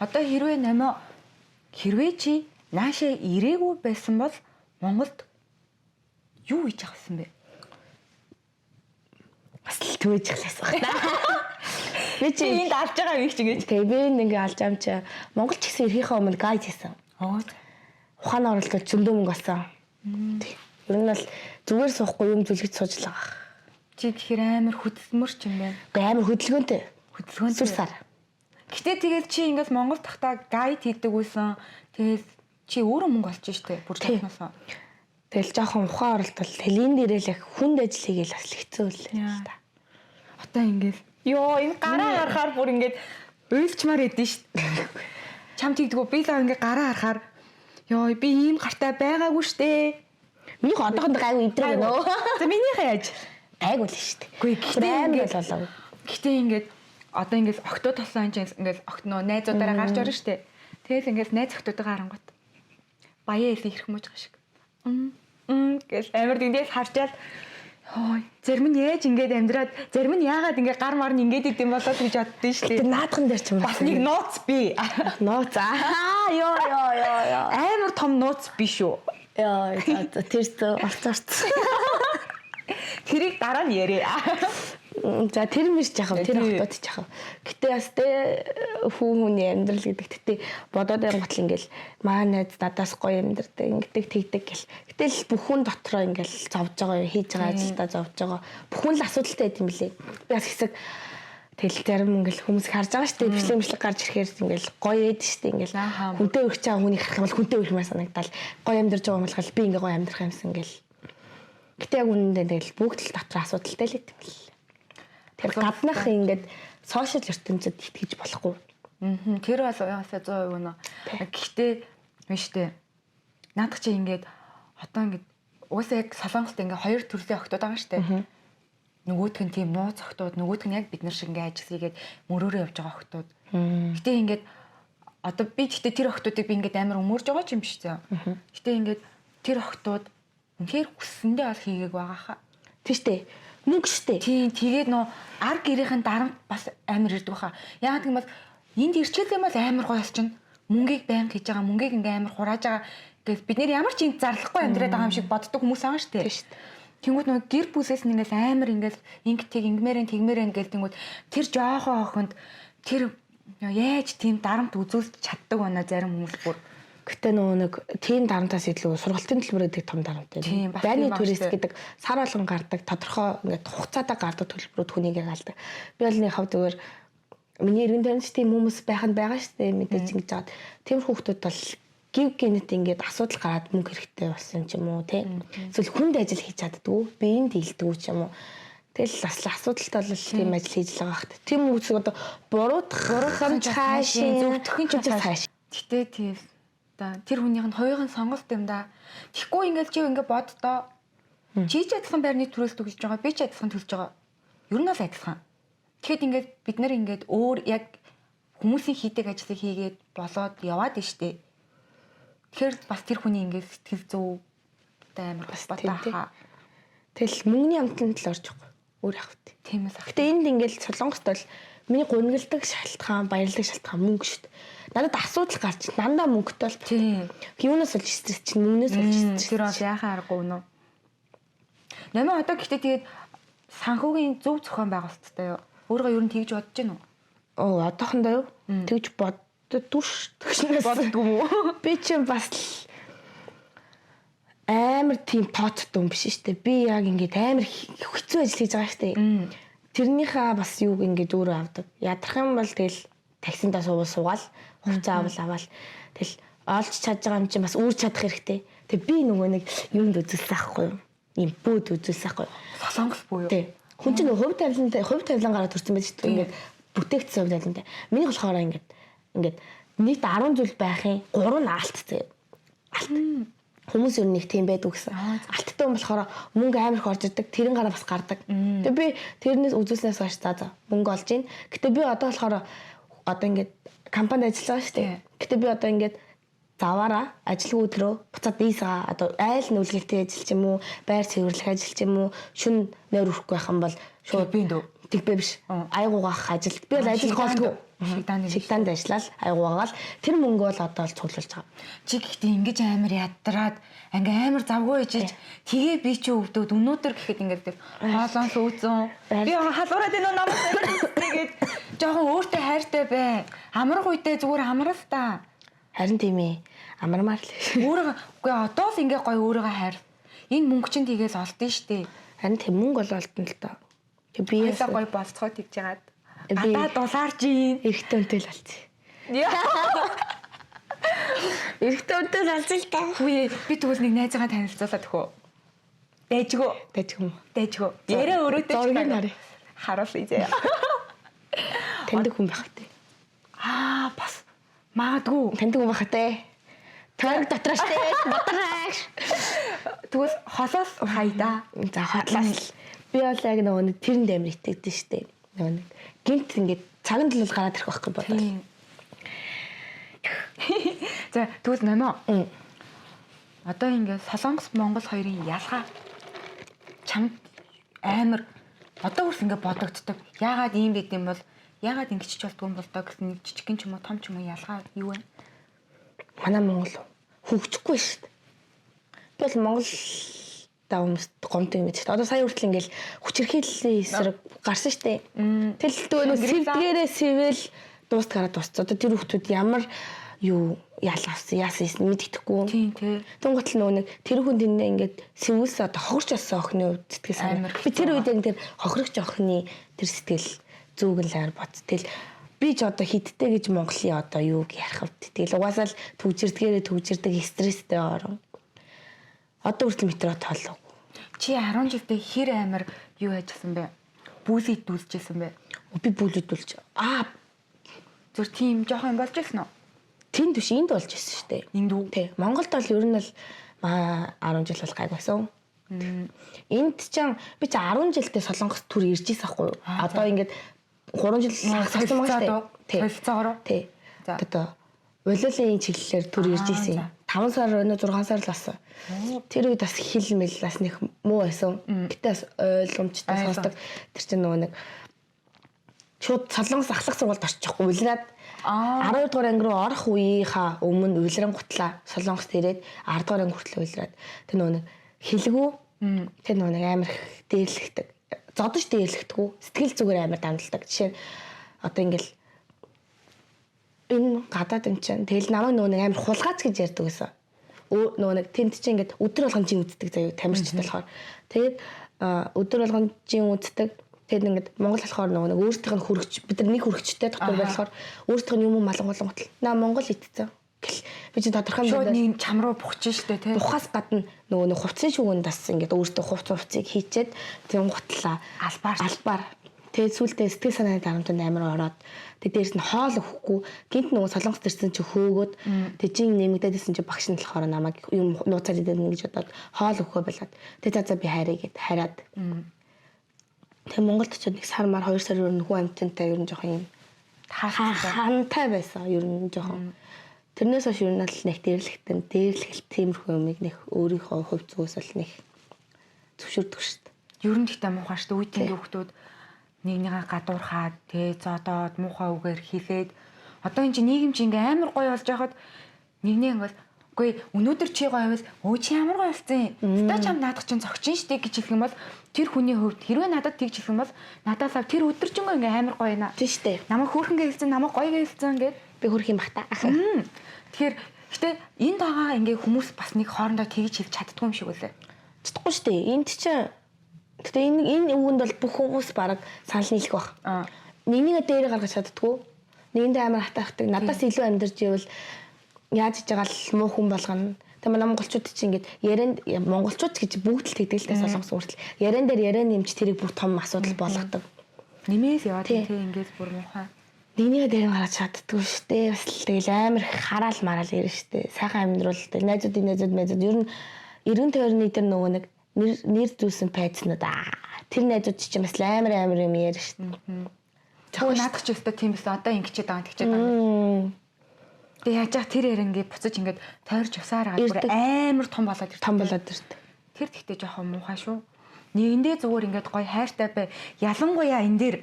Одоо хэрвээ чи наашаа ирээгүй байсан бол Монголд юу хийж авсан бэ? Бас л төвөж эхлэсэн байна. Би чи энд алж байгаа юм чи гэж. Тэгээ би ингээ алж ам чи Монгол ч гэсэн эрхийнхээ өмнө гайд хийсэн. Ухааны оролдолд зөндөө мөнгө олсон. Ер нь бол зүгээр суухгүй юм зүлгэж сууж л байгаа. Чи тэгэхээр амар хөдөлмөрч юм байна. Гэхдээ амар хөдөлгөөнтэй. Сүрсаар. Гэтэ тэгээд чи ингээс Монгол тахта гайд хийдэг байсан. Тэгээд чи өөрөө мөнгө олж штэ бүр чаднасаа. Тэгэл жоохон ухаан оролдол хэлэн дээрээ л яг хүнд ажил хийгээл бас хэцүү л та. Одоо ингээс ёо энэ гараа харахаар бүр ингээд уйлчмаар идэв штэ. Чам тэгдэггүй би л ингээд гараа харахаар ёо би ийм гартаа байгаагүй штэ. Минийх одоохондоо гайгүй идрэг байна уу? За минийхээ яаж? Гайгүй л штэ. Гэхдээ ингээд болоо. Гэхдээ ингээд одоо ингээд октоо толсон анч ингээд октноо найзуудаараа гарч орно штэ. Тэгэл ингээд найз октоодоо харангуут. Баяа ирэх хэрэг мууж байгаа шиг. Гэл амар тэндээс харчаал хой зарим нь яаж ингээд амьдраад зарим нь яагаад ингээд гар мар нь ингээд идэм болоод гэж боддөө штэ. Тэр наадхан дээр ч юм бас нэг нууц би. Нууц ёо. Амар том нууц биш үү? Яа, тэр орцорц. Тэрийг дараа нь яриа. За тэр мэрч яхав, тэр охтууд яхав. Гэтэ бас тэ хүний амьдрал гэдэг. Гэтэ бодоод байнгутл ингээл маа найз надаас гоё амьдрдаг, ингэдэг тэгдэг гэл. Гэтэл бүх хүн дотроо ингээл зовж байгаа юу, хийж байгаа ажилдаа зовж байгаа. Бүх хүн л асуудалтай байт юм билээ. Би бас хэсэг тэгэл зарим ингээл хүмүүс харж байгаа шүү дээ. Бичлэг гарч ирэхээр ингээл гоё эд шүү дээ. Ингээл хүнтэй өрч байгаа хүнийг харах юм бол хүнтэй өрхмээр санагдал. Гоё амьдарч байгаа юм бол би ингээ гоё амьдрах юмсан гэл. Гэтэ яг үнэндээ тэгэл бүгд л дотор асуудалтай л байт юм билээ. Тэр гаднах ингээд сошиал ертөнцид итгэж болохгүй. Тэр бол яасаа 100% нөө. Гэхдээ биш үү. Наадах чи ингээд одоо ингээд уусаа яг Солонгост ингээд хоёр төрлийн охтууд байгаа шүү дээ. Нөгөөдг нь тийм нууц охтууд, нөгөөдг нь яг бид нар шиг ингээд ажил хийгээд мөрөөрөө явж байгаа охтууд. Гэтэ ингээд одоо би гэхдээ тэр охтуудыг би ингээд амар өмөрж байгаа ч юм биш зөө. Гэтэ ингээд тэр охтууд үнэхээр хүссэндээ бол хийгээг байгаа хаа. Тийм шүү дээ. Мөнгө штэ. Тийм тэгээд нөө ар гэрийнхэн дарамт бас амар ирдэг баха. Яг тийм бол энд ирчээл юм бол амар гоё болчихно. Мөнгийг байнга хийж байгаа, мөнгийг ингээ амар хурааж байгаа. Гэвь бид нэр ямар ч энд зарлахгүй амьдраад байгаа юм шиг боддог хүмүүс байгаа штэ. Тийм штэ. Тэнгүүд нөө гэр бүлээс нь ингээс амар ингээл ингэтийг ингэмээрэн тэгмээрэн гээл тэнгүүд тэр жоохон охинд тэр яаж тийм дарамт үзүүлж чаддаг байна зарим хүмүүс бүр. Гэтэ нөгөө нэг тийм дарамтаас илүү сургалтын төлбөр гэдэг том дарамт байна. Байрны турист гэдэг сар болгон гардаг тодорхой ингээд хугацаатай гардаг төлбөрүүд хүнийг галдаг. Би бол нэг хав зүгээр миний эргэн тойронд тийм хүмүүс байх нь байгаа шүү дээ мэдээж ингэж жаад. Тиймэр хүүхдүүд бол гів генет ингээд асуудал гараад мөнгө хэрэгтэй болсон ч юм уу тий. Эсвэл хүнд ажил хийж чаддгүй, биеинд дийлдэг ч юм уу. Тэгэл бас асуудалтай бол тийм ажил хийж л байгаа хэрэг. Тийм үсэг одоо буруудах цаашаа зөвтгөх ч цааш. Гэтэ тийм тэр хүнийх нь хоёрын сонголт юм да. Тэгэхгүй ингээл чи ингээ боддоо. Чи ч адилхан байрны төрөлт өгж байгаа, би ч адилхан төлж байгаа. Ер нь бол адилхан. Тэгэхэд ингээд бид нар ингээд өөр яг хүмүүсийн хийдэг ажлыг хийгээд болоод яваад штэ. Тэгэхээр бас тэр хүний ингээд сэтгэл зүй амар холбоотой хаа. Тэгэл мөнгөний амтанд л орж байгаа. Өөр явах тий. Тийм ээ. Гэтэ энд ингээд Солонгост бол миний гунигалдаг шалтгаан, баярлаг шалтгаан мөнгө шүү дээ. Надад асуудал гарч дандаа мөнгөтэй бол тийм. Юунаас болж стресс чинь мөнгнөөс болж стресс. Тэр бол яхаа аргагүй нөө. Нэмээ одоо гэхдээ тэгээд санхүүгийн зөв зохион байгуулалттай юу? Өөрөө ер нь тэгж бодож байна уу? Оо одоохондоо юу? Тэгж боддгүй ш. Боддгүй мүү? Би чинь бас амар тийм тооцтой юм биш шүү дээ. Би яг ингээд амар хэцүү ажил хийж байгаа шүү дээ. Тэрнийхээ бас юуг ингээд өөрөө авдаг. Ядрах юм бол тэгэл таксиндаа суугаал, хувцас авал тэгэл олж чадж байгаа юм чинь бас үүр чадах хэрэгтэй. Тэг би нөгөө нэг юмд үзүүлсэн байхгүй юу? Ийм бөөд үзүүлсэн байхгүй юу? Солонгос буу юу? Тэг. Хүн чинь хувь тавилангараа төрсэн байж шүү дээ. Ингээд бүтээгдсэн хувь тавилантай. Миний болохоор ингээд нийт 10 зүйл байхын 3 нь алт заяа. Алт. Хүмүүс ер нь нэг тийм байдаг гэсэн. Алттай юм болохоор мөнгө амар их орж ирдэг. Тэрэн гараа бас гардаг. Тэгээ би тэрнээс үзүүлснээс хойш за мөнгө олж ийн. Гэтэ би одоо болохоор одоо ингээд компанид ажиллаж байгаа шүү дээ. Гэтэ би одоо ингээд заваараа ажил өдрөө буцаад дийсаа одоо айл нүлгэлтэй ажиллаж юм уу, байр цэвэрлэх ажил ч юм уу, шүн нойр өрөхгүй байх юм бол шууд би дөө. Тэгбэ биш. Айгуугаах ажил. Би бол ажил голдгүй. Шигдаанд ажиллаад айгуугаал тэр мөнгөө бол одоо л цуглуулж байгаа. Чи гэхдээ ингэж амар ядраад ингээ амар завгүй ижиж тэгээ би чи өвдөд өнөөдөр гэхэд ингээд хоолоон сүүцэн би халуураад энэ намайг тэгээд жоохон өөртөө хайртай бай. Амрах үедээ зүгээр амрал та. Харин тийм ээ. Амармаар л. Өөрөө үгүй одоо л ингээ гоё өөрийгөө хайр. Энэ мөнгө чинь тгээс олдсон штэ. Харин тийм мөнгө бол олдно л доо. Би ясаа гоё болцохоо тэгж яагаад. Гадаа дулаар жин эрэгтэй үнтэй л алцъя. Эрэгтэй үнтэй л алцъя л та. Үгүй би тэгвэл нэг найзаагаа танилцуулаад өгөө. Дайжгүй. Ярээ өрөөтэй ч байна. Харуулъя зэ. Таньдаг хүн байх хэрэгтэй. Бас магадгүй. Таньдаг хүн байх хэрэгтэй. Тойрог дотор штэ. Батгааsh. Тэгвэл холоос хайда. За хотлаас. Би бол яг нөгөө тэрэнд амир итгэдэж штэ. Нөгөө нэг гинт ингээд цагаан төлөв гараад ирэх байхгүй бодоо. За тэгвэл нэмээ. Одоо ингээд Солонгос Монгол хоёрын ялгаа чамд амар одоо үрс ингээд бодогддог. Яагаад ийм байд юм бол яагаад ингэж ч болдгүй юм бол доо гэсэн нэг жижигхэн ч юм уу том ч юм уу ялгаа юу вэ? Манай Монгол хөгжихгүй шүү дээ. Тэгэл Монгол даамс гомд юм гэж. Одоо сая хүртэл ингээл хүчирхийллийн эсрэг гарсан штэ. Тэгэл нөгөө сэвдгээрээ сэвэл дуустгараа дууссан. Одоо тэр хүмүүс ямар юу яасан мэддэхгүй. Тийм тий. Тунгатл нөгөө нэг тэр хүн тэндээ ингээд сэвүүлс одоо хохирч болсон охины үед сэтгэл санаа. Би тэр үед яг тэр хохирогч охины тэр сэтгэл зүүгэн лаар бод. Тэгэл би ч одоо хиттэй гэж Монголын одоо юуг ярих вэ? Тэгэл угаасаа л төгжирдэг стресстэй орон. Одоо хүртэл метро тоолоо. Чи 10 жилдээ хэр амар юу яжсан бэ? Бүл идүүлжсэн бэ? Би бүл идүүлж. Зүр тийм жоохон болж ирсэн үү? Тэнд биш энд болж ирсэн шүү дээ. Энд үү? Тий. Монголд бол ер нь л 10 жил бол гайгүйсэн. Энд ч би 10 жилдээ Солонгос түр ирж ийсэн байхгүй юу? Одоо ингээд 3 жил сагсан байгаа шүү дээ. Солилцоогоор. Тий. Одоо улирлын чиглэлээр түр ирж ийсэн. 5 сар өнөө 6 сар л болсон. Тэр үед бас хил мэл бас нэг муу байсан. Гэтэ бас ойлгомжтой сонсдог. Тэр чинь нөгөө нэг шууд Солонгос ахлах сургуульд орчихгүй улираад 12 дугаар анги руу орох үеийнхаа өмнө улиран гутлаа Солонгост ирээд 10 дугаар анги хүртэл улираад тэр нөгөө нэг хэлгүй тэр нөгөө нэг амар дээрлэгдэг. Зодож дээрлэгдэггүй. Сэтгэл зүгээр амар дамдалдаг. Жишээ нь одоо ингээл энэ гадаад юм чинь тэгэл намайг нөгөө нэг амар хулгаач гэж ярьдаг гэсэн. Нөгөө нэг тэнд чинь ингээд өдөр болгон жин үздэг заяа тамирчтай болохоор. Тэгээд өдөр болгон жин үздэг. Тэгээд ингээд Монгол болохоор нөгөө нэг өөртөөх нь хөргөч бид нар нэг хөргөчтэй доктор болохоор өөртөөх нь юм малангуулан готл. Монгол идсэн. Би чинь тодорхой шууд нэг чам руу бухчих штэ тий. Бухаас гадна нөгөө нэг хувцсын шүгэнд бас ингээд өөртөө хувцыг хийчээд тийм гутлаа албаар. Тэгээд сүүлдээ сэтгэл санааны дарамтанд амар ороод тэгээд дээрс нь хоол өгөхгүй гинт нөгөө Солонгос төрсэн чи хөөгөөд тэгээд жин нэмэгдээдсэн чи багш нь болохоор намайг юм нууцаар идэх гэж бодоод хоол өгөхөө болоод тэгээд за би хайраа гэд хараад тэгээд Монголд ч нэг сар мар 2 сар өрнө хүн амттай ер нь жоохон юм хантай байсан ер нь жоохон тэрнээс хойш ер нь л нэг дээрлэгт тиймэрхүү юмыг нэг өөрийнхөө хувь зүгээс л нэг зөвшөөрдөг шүү дээ. Ер нь гэхдээ муухай шүү дээ. Үеийн хүүхдүүд нэгнийгээ гадуурхаад тэ зодоод муухай үгээр хэлээд одоо энэ чинь нийгэм чинь ингээм амар гоё болж байхад нэгнээ ингээл үгүй өнөөдөр чи гоё байвал өө чи ямар гоё болсон юм. Өстө чам наадах чинь зогчин штэ гэж хэлэх юм бол тэр хүний хувьд хэрвээ надад тэгж хэлэх юм бол надаас тэр өдөржингөө ингээ амар гоё байна. Тийм штэ. Намайг хөөрхөнгөө хэлсэн, намайг гоё хэлсэн гэд би хөрх юм бахта. Тэгэхээр гэтээ энд байгаа ингээ хүмүүс бас нэг хоорондоо тэгж хэлж чаддгүй юм шиг үлээ. Чадахгүй штэ. Энд чинь гэтээ энэ үгэнд бол бүх хүмүүс бараг санал нийлэх баг. Нэгнийгээ дээр гаргаж чаддгүй. Нэгэндээ амар хатаахдаг. Надаас илүү амьдарч ивэл яаж хийж байгаа л муу хүн болгоно. Тэгээ монголчууд чинь ингээд ярианд монголчууд гэж бүгд л тэгдэг л дээ Солонгос хүртэл. Яриан дээр яриан нэмж тэрийг бүр том асуудал болгодог. Нэмээс яваад тэгээ ингээд бүр муухай. Нэгнийгээ дээр гаргаж чаддгүй шүү дээ. Бас л тэгэл амар хараал мараал ирнэ шүү дээ. Сайхан амьдруулдаг. Найзууд ер нь эргэн тойрны дээр нөгөө нэг нэр зүүсэн пайцнууд тэр найзууд чинь бас амар юм яриа шүү дээ. Тэгвэл наадах ч өстой тийм байсан. Одоо ингэчээд байгаа тэгчээд байгаа. Тэгээ яаж яах тэр ярингээ буцаж ингээд тойрч усаар гад бүр амар том болоод ирдэг. Тэр тэгтээ жоохон муухай шүү. Нэгэндээ зүгээр ингээд гоё хайртай бай. Ялангуяа энэ дээр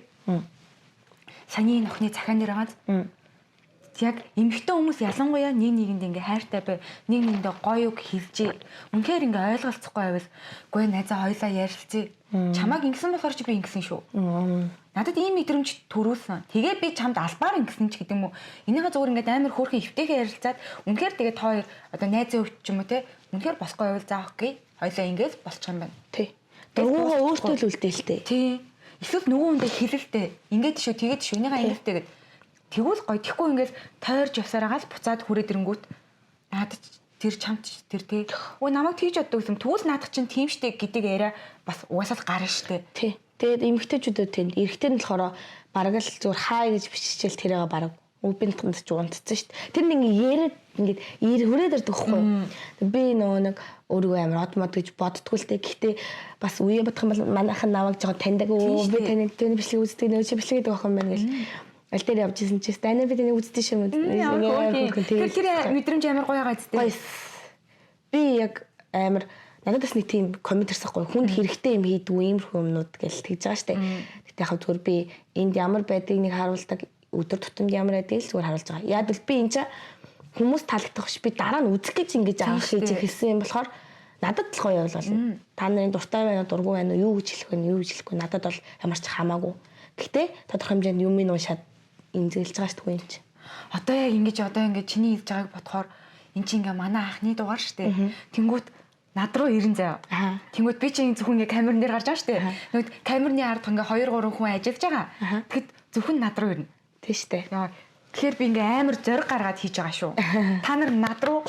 саний нөхний захаан дээр байгаа. Яг эмэгтэй хүмүүс ялангуяа нэг нэгэнд ингээ хайртай бай. Нэг нэгэндээ гоё үг хэлжээ. Үнэхээр ингээ ойлголцохгүй байвал гүй найзаа хоёлаа ярилцъя. Чамайг ингэсэн болохоор чи би ингэсэн шүү. Надад ийм мэдрэмж төрүүлсэн. Тэгээ би чамд албаар ингэсэн ч гэдэг юм уу. Энийгээ зүгээр ингээд амар хөөрхөн эвтэйгээ ярилцаад үнэхээр тэгээд хоёр одоо найзын хувьд ч юм уу те. Үнэхээр босгүй байвал заа окей. Хоёлаа ингээд болчих юм байна. Тий. Дөрвөө өөртөө л үлдээлтэй. Тий. Эсвэл нөгөө хүндээ хэлэлтэй. Ингээд шүү тэгээд шүү. Энийгээ ингэхтэй гэд. Тэгвэл гоё. Тэгэхгүй ингээд тойрж явсараагаал буцаад хүрээд ирэнгүүт надад тэр чамд тэр тий. Өө намайг тэгж боддог юм. Тэгвэл наадах чинь тийм штэ гэдэг яриа бас угаасаа гарна штэ. Тий. Тэгээд эмэгтэйчүүдөө тэнд эрэгтэй нь болохоор бараг л зүгээр хай гэж биччихэл тэрээ бараг үбэнд тундч унтцсан шүү дээ. Тэр нэг яриад ингээд хүрээд ирдэг байхгүй. Би нөгөө нэг өөрийгөө амар одмод гэж боддггүй л дээ. Гэхдээ бас үе бодох юм бол манайхан намайг жоо таньдаг өө би таны бичлэг үздэг нөө чи бичлэг гэдэг охин байна гэл. Аль дээр явж исэн чи таны би тэнийг үздэг юм уу? Тэр мэдрэмж амар гоё байгаа зү. Би яг амар надад бас нэг тийм коммент ирсэхгүй хүнд хэрэгтэй юм хийдэг иймэрхүү юмнууд гэж тэгж байгаа штэ. Гэтэ яг зүгээр би энд ямар байдгийг нэг харуулдаг өдөр тутамд ямар байдгийг зүгээр харуулж байгаа. Яг л би энэ ч хүмүүс таалагдах биш би дараа нь үзэх гэж ингэж авах хийж хэлсэн юм болохоор Надад л гоё болно. Та нарын дуртай байна уу, дургүй байна уу, юу гэж хэлэх вэ, юу гэж хэлэхгүй. Надад бол ямар ч хамаагүй. Гэхдээ тодорхой хэмжээнд юмыг уншаад имзэглэж байгаа шүү дээ юм чи. Одоо яг ингэж чиний хэлж байгааг бодохоор эн чинь ингээ манай анхны дугаар штэ. Тэнгүүт над руу ирэн заяа. Тэнгүүт би чинь зөвхөн ингээ камерын дээр гарч байгаа штэ. Тэгвэл камерны ард ингээ 2 3 хүн ажиллаж байгаа. Тэгэхэд зөвхөн над руу ирнэ. Тийм штэ. Тэгэхээр би ингээ амар зориг гаргаад хийж байгаа шүү. Та нар над руу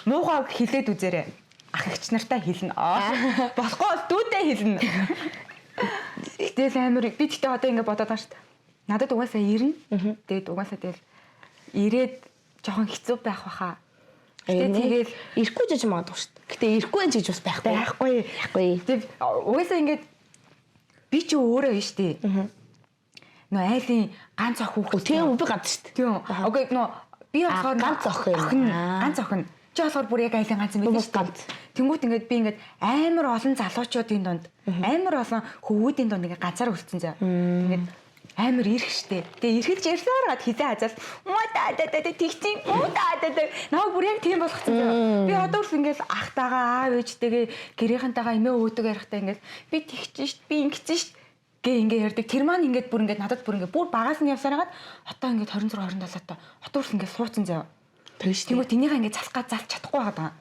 муухай хэлээд үзээрэй. Ах эгч нартай хэлнэ. Болохгүй бол дүүдээ хэлнэ. Гэтэл амар би тэгтээ одоо ингээ бодоод байгаа штэ. Надад угаасаа ирнэ. Тэгээд угаасаа тэгэл ирээд жоохон хэцүү байх баха. Тэгээд ирэхгүй жиж магадгүй шүү дээ. Гэтэ ирэхгүй гэж бас байхгүй. Тэгээд угаасаа ингээд би ч өөрөө биш дээ. Нөө айлын ганц ах хүүхэд. Тийм би гадна шүү дээ. Тийм. Окей нөө би болохоор ганц охин юм. Ганц охин. Чи болохоор бүр яг айлын ганц юм биш үү? Тэнгүүт ингээд би ингээд амар олон залуучуудын донд амар олон хөвгүүдийн донд ингээд ганцаар үлдсэн заа. Ингээд амар ирэх штэ. Тэгээ ирэхэд ч ярьсаар гад хизээ хазаас тэгцэн намайг бүр яг тийм болгоцсон заа. Би одоо л ингээд ахтайгаа аав ээжтэйгээ гэрийнхэнтэйгээ эмээ өөдөө ярихтаа ингээд би тэгчин штт би ингэсэн штт гээ ингээд ярьдаг. Тэр маань ингээд бүр ингээд надад бүр ингээд бүр багаас нь явсаар гад одоо ингээд 26 27 та хотоорс ингээд суудсан заа. Тэгвэл тэнийхээ ингээд засах залж чадахгүй байгаа.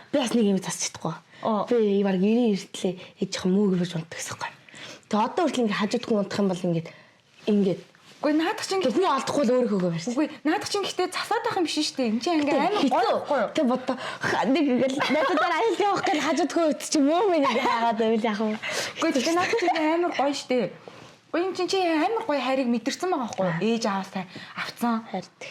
Би бас нэг юм засч чадахгүй. Би баг 90 эртлээ ээж мөөг өрж унтдаг гэсэн юм. Тэгээ одоо хүртэл ингээд хажуудгүй унтах юм бол ингээд үгүй наадах чинь хүн алдахгүй л өөрөө хөөгөө барьсан. Үгүй наадах чинь гэхдээ засаад байх юм биш шүү дээ. Энд чинь ингээ амар гоё байхгүй юу? Тэг бодоо нэг ингээл надад айл явах гэж хажуудгүй чи мөө минь ингээ хаагаад байвал яах вэ? Үгүй тэгээ наадах чинь амар гоё шүү дээ. Үгүй энэ чинь амар гоё хайрыг мэдэрсэн байгаа байхгүй юу? Ээж аавстай авцсан хайрт.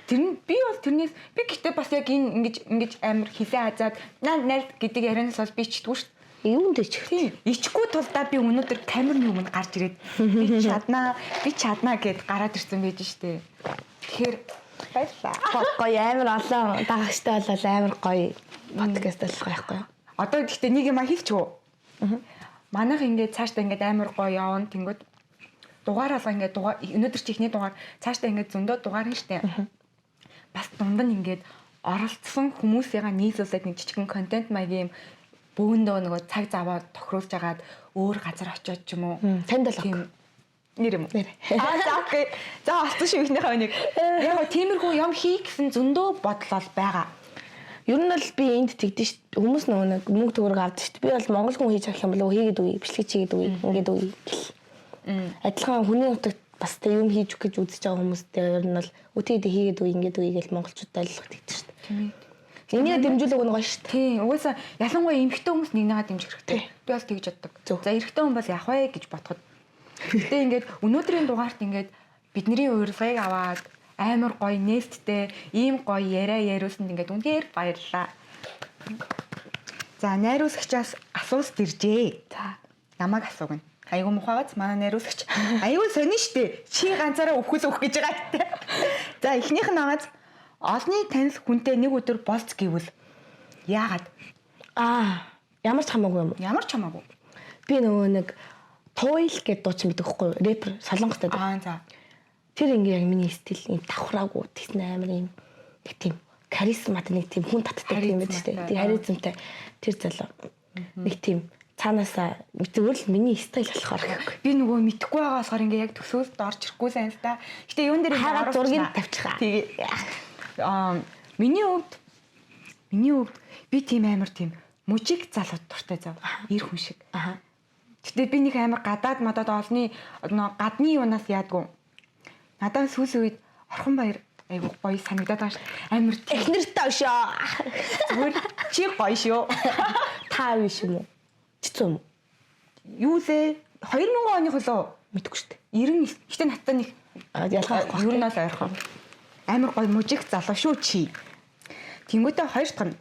Тэр нь би бол тэрнээс би гэхдээ бас яг энэ ингэж амар хилээ хазаад найз гэдэг ярианаас бол би чдгүй шүү дээ. Юунд ич? Ичгүй тулдаа би өнөөдөр камерны өмнө гарч ирээд би чаднаа гэд гараад ирсэн байж штэ. Тэгэхээр баярлалаа. Гоё амар олон дагагчтай болол амар гоё подкаст болох байхгүй юу? Одоо гэхдээ нэг юм хэлчихв. Манайх ингээд цаашдаа ингээд амар гоё явна. Тэнгүүд дугаараалга ингээд өнөөдөр чи ихний дугаар цаашдаа ингээд зөндөө дугаар нь штэ. Бас дунд нь ингээд оролцсон хүмүүсийнхаа нийлүүлээд нэг жижигэн контент маягийн бөөндөө нөгөө цаг заваа тохируулж агаад өөр газар очиод ч юм уу. Танд л тийм нэр юм уу? За окей. За олсон шүү ихнийхээ нэг. Яг тиймэрхүү юм хий гэсэн зөндөө бодлол байгаа. Ер нь л би энд тэгдэж ш хүмүүс нөгөө нэг мөнгө төгрөг авдаг ш. Би бол монгол хүн хийж авах юм болов хийгээд үгүй, бичлэг чигээд үгүй, ингээд үгүй гэл. Адилхан хүний нутагт бас тэ юм хийж өгөх гэж үзэж байгаа хүмүүстэй ер нь бол үтээд хийгээд үгүй, ингээд үгүй гэл монголчуудаа ойлгох тэгдэж ш. Тийм. Энийг дэмжүүлэг нөгөө ш. Тийм. Угаасаа ялангуяа эмэгтэй хүмүүс нэгнийгээ дэмжих хэрэгтэй. Би бас тэгж боддог. За эрэгтэй хүн бол яах вэ гэж бодоход. Гэтэ ингээд өнөөдрийн дугаарт ингээд бидний урилгыг аваад амар гоё нээлттэй ийм гоё яриусанд ингээд үнээр баярлалаа. За найруулагчаас асуулт иржээ. За намайг асуугна. Айгуу мухагац манай найруулагч. Айгуу сонин штэ. Чи ганцаараа өвхөл өгөх гэж байгаа гэдэг. За эхнийх нь агааз олны танил хүнтэй нэг өдөр болц гэвэл яагаад? Ямар ч хамаагүй юм уу? Ямар ч хамаагүй. Би нөгөө нэг Тойл гэдэг дуучин байдаг хгүй рэпер солонгостой. За. Тэр ингээ яг миний стил юм давхраагүй тэгсэн амар юм нэг тийм каризматай нэг тийм хүн татдаг юм байдаг шүү дээ. Тэг харизмтай тэр залуу нэг тийм цаанаасаа зүгээр л миний стил болохоор гэхгүй. Би нөгөө мэдхгүй байгаа болохоор ингээ яг төсөөлд орж ирэхгүй сайн л та. Гэтэ юун дээр хараад зургийг тавьчихаа. Тэгээ миний хувьд би тийм амар тийм мужик залууд дуртай зав. Ир хүн шиг. Гэтэ би нэг амар гадаад олны гадны юунаас яадгүй. Надад сүүлийн үед орхон баяр айгуу гоё санагдаад байгаа ш. Амар технэртэй шоо. Зүгээр чи гоё шүү. Та биш юм уу? Чицүү юм уу? Юу лээ? 2000 оны хөлөө мэдгүй шүү дээ. 90 гэтэ надтай нэг ялгаа юу наас ойрхон. Амар гоё мужик залуу шүү чи. Тэнгүүтээ хоёр дахь нь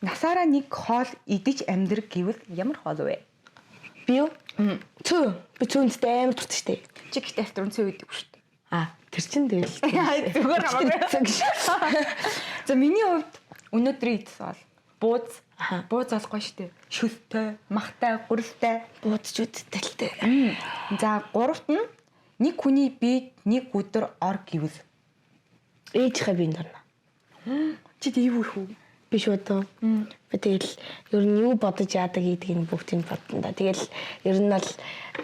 насаараа нэг хоол идэж амьдрэх гэвэл ямар хоол вэ? Би юу? Цөө. Би цөөнтэй амар дуртай шүү дээ. Чи гэхдээ авто цөө идэг шүү дээ. Тэр чин тэгэл. Зүгээр хамаагүй. За миний хувьд өнөөдрийн идсэн бол бууз. Бууз олохгүй шүү дээ. Шүлтэй, махтай, гүрэлтэй, бууз зүдтэлтэй. За гуравт нь нэг хүний бие нэг өдөр ор гэвэл ээжийнхээ биенд орно. Чи тийм үү? биш үү тоо. Би тэгэл ер нь юу бодож яадаг гэдгийг бүгдийг бодно да. Тэгэл ер нь бол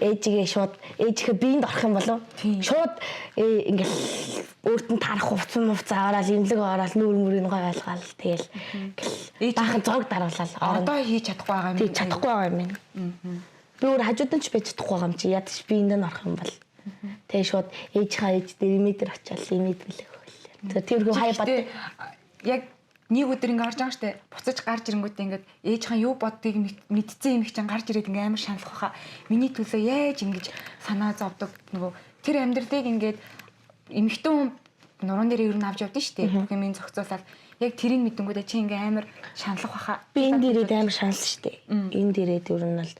ээжийнхээ биеинд орох юм болов. Шууд ингээл өөрт нь тарах хувцас аваад имлэг ороод нүүр мөрийг ойлгоод тэгэл баахан зог даруулаад одоо хийж чадахгүй байгаа юм. Тий чадахгүй байгаа юм. Би өөр хажууд нь ч байж чадахгүй байгаа юм чи ядаж биеинд нь орох юм бол. Тэгээ шууд ээжийнхээ ээж дээр имэдэр очиад имэдгэлээ хөллөө. Тэр хай бод яг нэг өдөр ингэ орж байгаа штэ буцаж гарч ирэнгүүтээ ингээд ээжийн юу боддгийг мэдсэн юм их чинь гарч ирээд ингээ амар шаналх баха. Миний төлөө яаж ингэж санаа зовдөг нөгөө тэр амьдралыг ингээд эмэгтэй хүн нуруунд дээр ер нь авч явдсан штэ. Бүх юм зохицуулаад яг тэрийг мэдэнгүүтээ чи ингээ амар шаналх баха. Би энэ дээрээ амар шаналсан штэ. Энэ дээрээ ер нь бол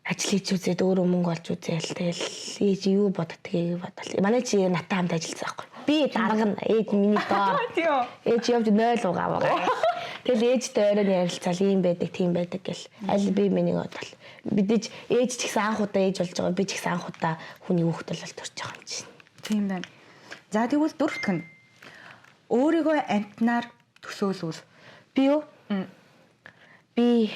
ажил хийж үзээд өөрөө мөнгө олж үзээл тэгэл ээж юу боддгийг бодвол манай чи натаа хамт ажилласан байхгүй. Би дарга нь ээж миний доор. Ээж явж 0 угааваа. Тэгэл ээжтэй оройн ярилцаал ийм байдаг, тийм байдаг гэл. Аль би миний бодвол бидэж ээж ч гэсэн анх удаа ээж болж байгаа. Би ч гэсэн анх удаа хүний хүүхдэл бол төрж байгаа юм чинь. Тийм байна. За тэгвэл дөрөвт нь өөрийгөө амтнаар төсөөлвөл би юу? Би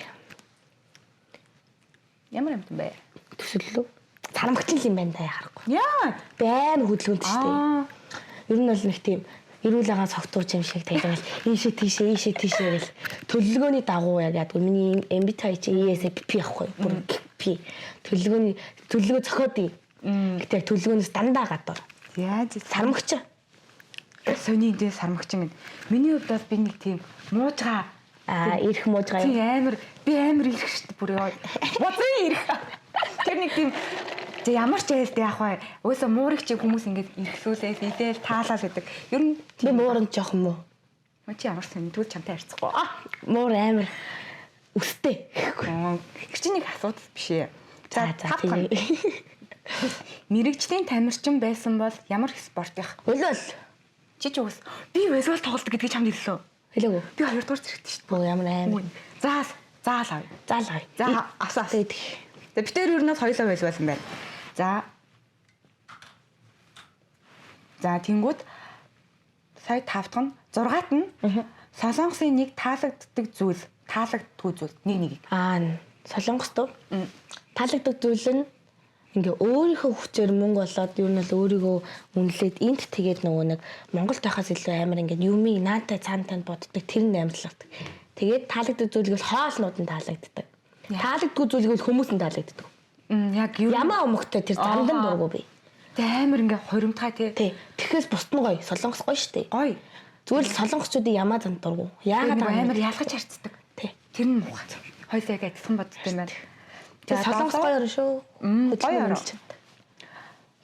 ямар амтан бэ? төсөөллөө. Сарамгчлал юм байна да харахгүй. Яа, Байн хөдөлгөөнтэй шүү дээ. Ер нь бол нэг тийм эрүүл агаа цогтууч юм шиг тэгэл ийшээ тийшээ гэл төлөвлөгөөний дагуу яг яадаг. Миний MBTI чи ESFP ахгүй. Бүр P. Төлөвлөгөө зохиод. Гэтэ төлөвлөгөөнөөс дандаа гадуур. яаж Сарамгч. сони энэ сармагч юм. Миний хувьд бол би нэг тийм муужгаа ирэх муужгаа. Тийм амар би амар ирэх шүү дээ бүр яа. Боцоо ирэх. Тэр нэг тийм ямар ч яалт яах вэ? Өөөсө муурыг чи хүмүүс ингэж ирхлүүлээс идэл таалал гэдэг. Ер нь би муурын жоох юм уу? Ма чи ямар сан тэгвэл чамтай харьцахгүй. Муур амар өстэй. Чи нэг асуудал биш ээ. За тийм. Мэргэжлийн тамирчин байсан бол ямар их спорт явах? Волейбол. Чи ч үс. Би волейбол тоглолт гэдгийг чамд хэллээ. Хэлээгүй. Би 2 дугаар зэрэгтэй шүү дээ. Бөө ямар амар. Заал авъя. За асаас. Тэгээ битээр юу нээс хоёлоо волейбол юм байна. За тэнгууд сая 5 дахь нь 6-ат нь Солонгосын нэг таалагддаг зүйл, таалагддгүй зүйл нэг. Солонгос дөө. Таалагддаг зүйл нь ингээ өөрийнхөө хүчээр мөнгө болоод юу нь л өөрийгөө үнэлээд энт тэгээд нөгөө нэг Монголд байхаас илүү амар ингээ юмыг наатай цаантанд боддог тэр нь амьдлагдаг. Тэгээд таалагддаг зүйлийг бол хоолнууд нь таалагддаг. Таалагддгүй зүйлийг бол хүмүүс нь таалагддаг. Яг ямаа өмгтэй тэр зандан дургу би. Тэ амар ингээ хоримтгай тий. Тэгэхээс бусд нь гоё. Солонгос гоё штэ. Гоё. Зүгээр л солонгосчуудын ямаа занд дургу. Яагаад амар ялгаж харцдаг. Тий. Тэр нь муухай. Хоёлаа яг адилхан боддог юм байна. За солонгос гоё орно шүү. Гоё орно.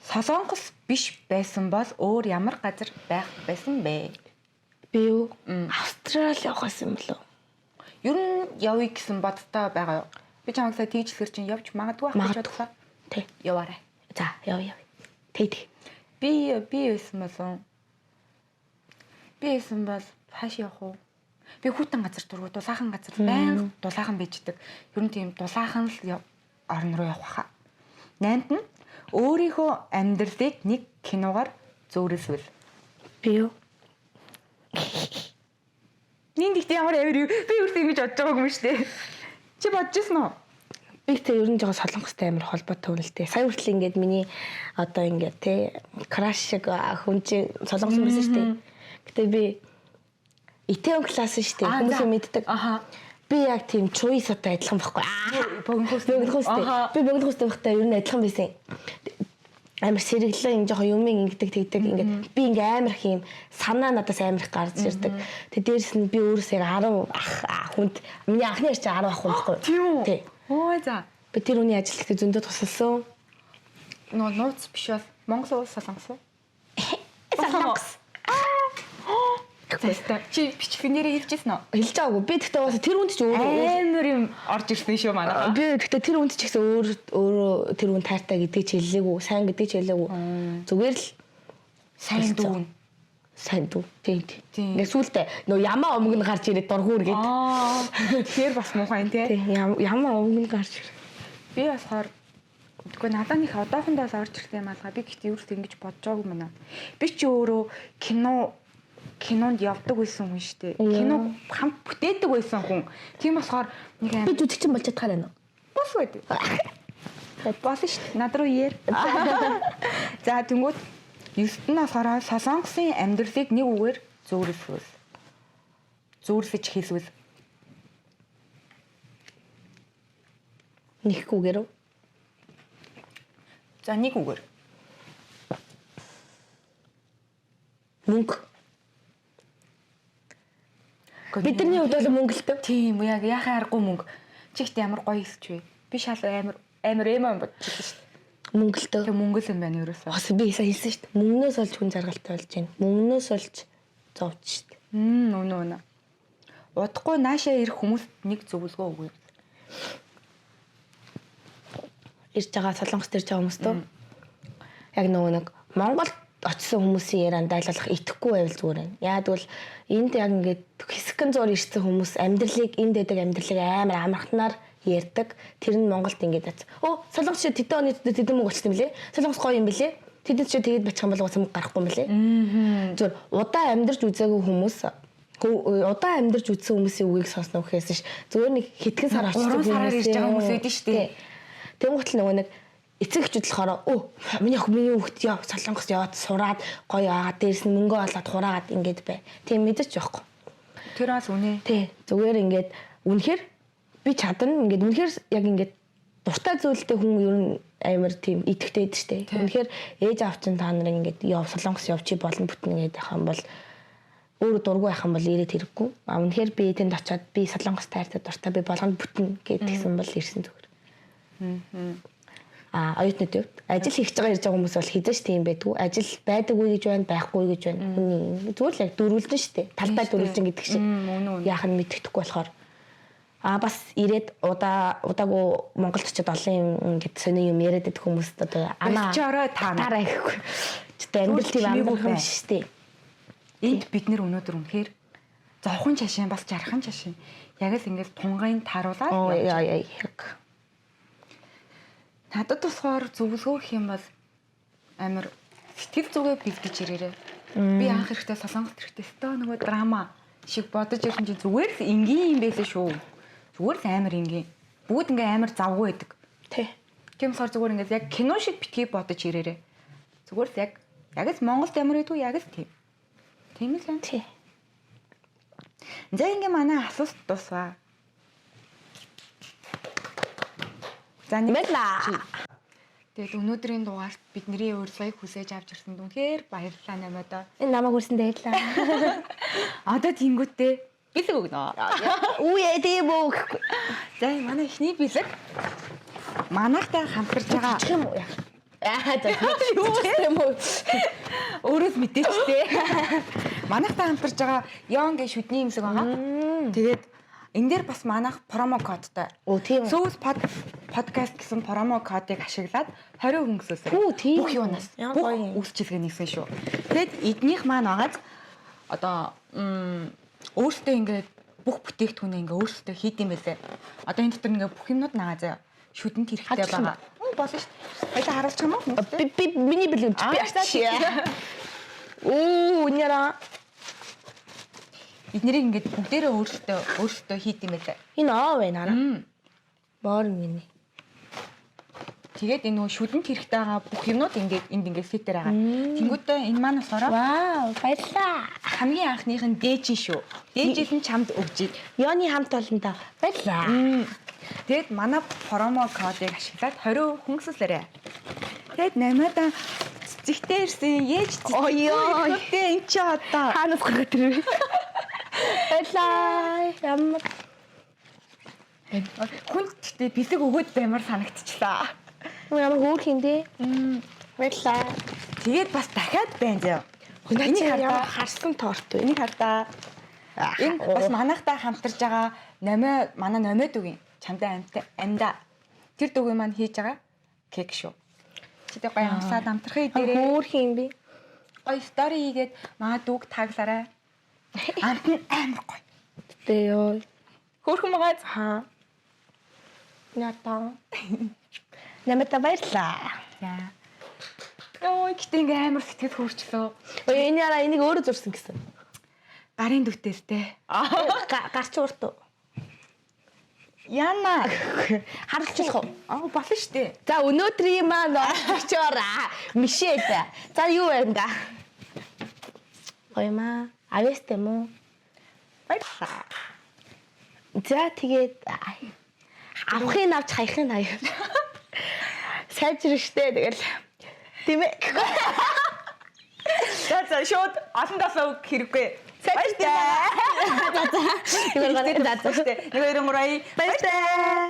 Солонгос биш байсан бол өөр ямар газар байх байсан бэ? Би юу? Австрали явах гэсэн юм болов. Ер нь явъя гэсэн бодтой байгаа юу? Би чамайг сая тийж хэлэхэр чинь явж магадгүй байх гэж бодлоо. Тий. Яваарай. За, яв. Тэг. Би байсан болов. Би байсан бол хааш явах уу? Би хүүтэн газар дургу дулаахан газар байнга дулаахан байждаг. Ер нь тийм дулаахан л орн руу явах хаа. 8-нд нь өөрийнхөө амьдралыг нэг киногаар зөөрөлсвөл. Би юу? Ниндэгт ямар авир юу? Би үрт ингэж бодож байгаагүй юм шүү дээ. Чи бодож ирсэн үү? Би тэ ер нь жоо солонгостой амар холбоотой үнэлтэй. Сая хүртэл ингээд миний одоо ингээд те краш шиг хүн чи солонгос хүн шүү дээ. Гэтэ би Итэн класс шүү дээ. Хүмүүс мэддэг. Би яг тийм чуйсатай адилхан байхгүй. Богинохостой. Би богинохостой байхдаа ер нь адилхан байсан. Амар сэргэлэн энэ жоохон юмыг ингэдэг тэгдэг ингээд би ингээ амар их юм санаа надаас амар их гарч ирдэг. Тэгээ дээрэс нь би өөрөөсөө 10 хүнд миний анхны ярьж 10 ах хүн байхгүй. Тий. Ой за. Би тэр үний ажил ихтэй зөндөө тусалсан. Нууц биш бол Монгол улс солонгос уу? Солонгос. Тэстэ чи бичвнэрээ хэлжсэн үү? Хэлж байгаагүй. Би тэгтээ бас тэр үнд ч амар юм орж ирсэн шүү манайха. Би тэгтээ тэр үнд ч гэсэн өөрөө тэр үн таартай гэдгийг ч хэллээгүй, сайн гэдгийг ч хэллээгүй. Зүгээр л сайн дүүн. Сайн дүү. Тийм. Ингээ сүултээ нөө ямаа өмг нь гарч ирээд дургуур гээд. Тэгэхээр бас муухай тий. Ямаа өмг нь гарч ир. Би болохоор үгүй надад нэг одоохондоо л орж ирсэн юм алга. Би гэхдээ юу ч ингэж бодож байгаагүй мэнэ. Би ч өөрөө кинонд явдаг байсан хүн шүү дээ. Кино хамт бүтээдэг байсан хүн. Тийм болохоор нэг Би жүжигчин болж чадхаар байна уу? бос байдаг. Болсон шүү дээ. Над руу иер. За тэнгууд 9-т нь болохоор Солонгосын амьдралыг нэг үгээр зөөрлөв. Зөөрлөж хэлвэл Нэхгүйгээр үү? за нэг үгээр. Мөнгө. Бидний хувьд бол мөнгө л дээ. Тийм үү яг яхаа аргагүй мөнгө. Чигт ямар гоё хэлж вэ? Би шал амар эмэн бодчихсон шүү дээ. Мөнгө л дээ. Тэг мөнгөл юм байна ерөөсөө. Бас би хэлсэн шүү дээ. Мөнгнөөс олж хүн жаргалтай болж байна. Мөнгнөөс олж зовж шүү дээ. Үнэ. Удахгүй наашаа ирэх хүмүүст нэг зөвлөгөө өгье. Ирж байгаа Солонгост ирж байгаа хүмүүс төө. Яг нэг Монголд очисон хүмүүсийн ярианд айлуулах итгэхгүй байвал зүгээр байна. Яг бол энд яг ингээд хэсэгэн зур ирсэн хүмүүс амьдралыг энд дэдэг амьдралыг амар амархнаар ярьдаг. Тэр нь Монголд ингээд ац. Солонгос чи тэдэн оны тэдэн мөнгө болчихсон юм лээ. Солонгос гоё юм бэлээ. Тэдэнд чи тэгээд бичих юм бол уус мөнгө гарахгүй юм лээ. Зүгээр удаан амьдарч үзээгүй хүмүүс удаан амьдарч үзсэн хүмүүсийн үгийг сонсно гэхээс ш зүгээр нэг хэдхэн сар орчихсон сараар ирж байгаа хүмүүс үүдэн шүү дээ. Тэнгуутл нөгөө нэг эцэг эхчүүд болохоор миний хүүхд яа Солонгос яваад сураад гоё агаад дээрс нь мөнгө олоод хураагаад ингээд бай. Тийм мэдэрч байхгүй. Тэр бас үнэ. Тий. Зүгээр ингээд үнэхээр би чадна ингээд үнэхээр яг ингээд дуртай зүйлтэй хүн ер нь амар тийм идэвхтэй дээ штэ. Үнэхээр ээж аав чинь та нарыг ингээд яв Солонгос явчих болно бүтнэ гэдэг юм бол өөрөө дургүй байх юм бол ирээд хэрэггүй. Үнэхээр би тэнд очиод би Солонгос таартай дуртай би болгонд бүтнэ гэдгийгсэн бол ирсэн зүгээр. Оюутны төвд ажил хийж байгаа ирж байгаа хүмүүс бол хизээш тийм байдгүй. Ажил байдаггүй гэж байна, байхгүй гэж байна. Хүний зүгээр л яг дөрвөлдөн шүү дээ. Талдаа дөрвөлдөн гэдэг шиг. Яах нь мэддэхгүй болохоор бас ирээд удаагүй Монголд очиод олон юм ингээд сони юм яриад байдаг хүмүүст одоо амаа таараа гэхгүй. Тэ амьдрал тийм амарх юм шүү дээ. Энд бид нэр өнөөдөр үнэхээр зовхон чашин бас жархан чашин. Яг л ингээд тунгайн тааруулаад яг надад болохоор зөвлөгөө гэх юм бол амар сэтгэл зүгээ бэлдэж ирээрээ. Би анх эрэхтэй Солонгос эрэхтэй өстөө нөгөө драма шиг бодож ирсэн чинь зүгээр л энгийн юм байлээ шүү. Зүгээр л амар энгийн. Бүгд ингээ амар завгүй байдаг. Тий. Тийм болохоор зүгээр ингээ яг кино шиг битгий бодож ирээрээ. Зүгээр л яг л Монголд ямар байдгүй яг л тийм. Тийм л байна. Тий. За ингээ манай асуулт дуусваа. За нэмэлээ. Тэгээд өнөөдрийн дугаарт бидний урилгыг хүсэж авч ирсэнд үнэхээр баярлалаа намайдаа. Энэ намайг хүрсэн дээлээ. Одоо тэнгүүтээ бэлэг өгнө. Үе тийм үү. За манай эхний бэлэг манайхтай хамтарч байгаа. юм уу яа. Тийм үү. Өөрөөс мэдээч тээ. Манайхтай хамтарч байгаа Young шүдний имлэг байгаа. Тэгээд энэ дээр бас манайх промо кодтай. Тийм. Сүүл подкаст гэсэн промо кодыг ашиглаад 20% хөнгөлөлсөөр. Бүх юунаас бүх үйлчилгээ нэгсэн шүү. Тэгээд эднийх маань агаад одоо өөртөө ингээд бүх бүтээгдэхүүнээ ингээд өөртөө хийд юм байлээ. Одоо энэ дотор ингээд бүх юмнууд нагаа заяа. Шүдэнд хэрэгтэй байгаа. Болно шүү. Баялаа харуулчих юм уу? Би миний бэлэг би ачаа. Няра. Эднэрийг ингээд бүгдээрээ өөртөө хийд юм байлээ. Энэ аа байна аа. Боор миний. Тэгээд энэ нөгөө шүдэнд хэрэгтэй байгаа бүх юмнууд ингээд энд ингээд сетээр байгаа. Тэнгүүтээ энэ маань болохоор вау, баярлаа. Хамгийн анхных нь дээжин шүү. Дээжил нь чамд өгч. Ёны хамт олон та. Баярлаа. Тэгээд манай промо кодыг ашиглаад 20% хөнгөлөөрэй. Тэгээд намайдаа цэцэгтэй ирсэн ээж цэцэгтэй энэ ч одоо хаанаас гаргаад ирвэ? Баярлаа. Ямар хүн гэхдээ бэлэг өгөөд баймар санагдчихлаа. Ямар хөөх юм бэ? Баярлаа. Тэгээд бас дахиад байна зөө. Энийг ямар харсан торт вэ? Энийг хардаа. Энэ бас манайхтай хамтарж байгаа манай номед үгийн чамдаа амьда. Тэр дүүгийн маань хийж байгаа кек шүү. Чидээ гоё амсаад амтрахын дээрээ хөөх юм бэ? Гоё стори хийгээд маа дүүг таглаарай. Амт нь амар гоё. Тэ ёо. Хөөрхөн байгаа. Хаа. Ятаа. Намайг баярлаа. Яа. Ой, гэтээ ингээ амар сэтгэл хөөрчлөө. Ой, энэ яра энийг өөрөө зурсан гэсэн. гарын дүтээртэй. Гарч урт. Яна Харалцчих уу? болно штэ. За өнөөдрийн маань очоораа Мишель. За юу вэ ингээ? Ойма, авэстэй мүү? Баярлалаа. За тэгээд авахын авч хаяхын хаяа. Сайжрна штэ тэгэл. Тийм ээ. За шууд олон талаа үг хэрэггүй. Баярлалаа. За. Нэг 2 3 баярлалаа.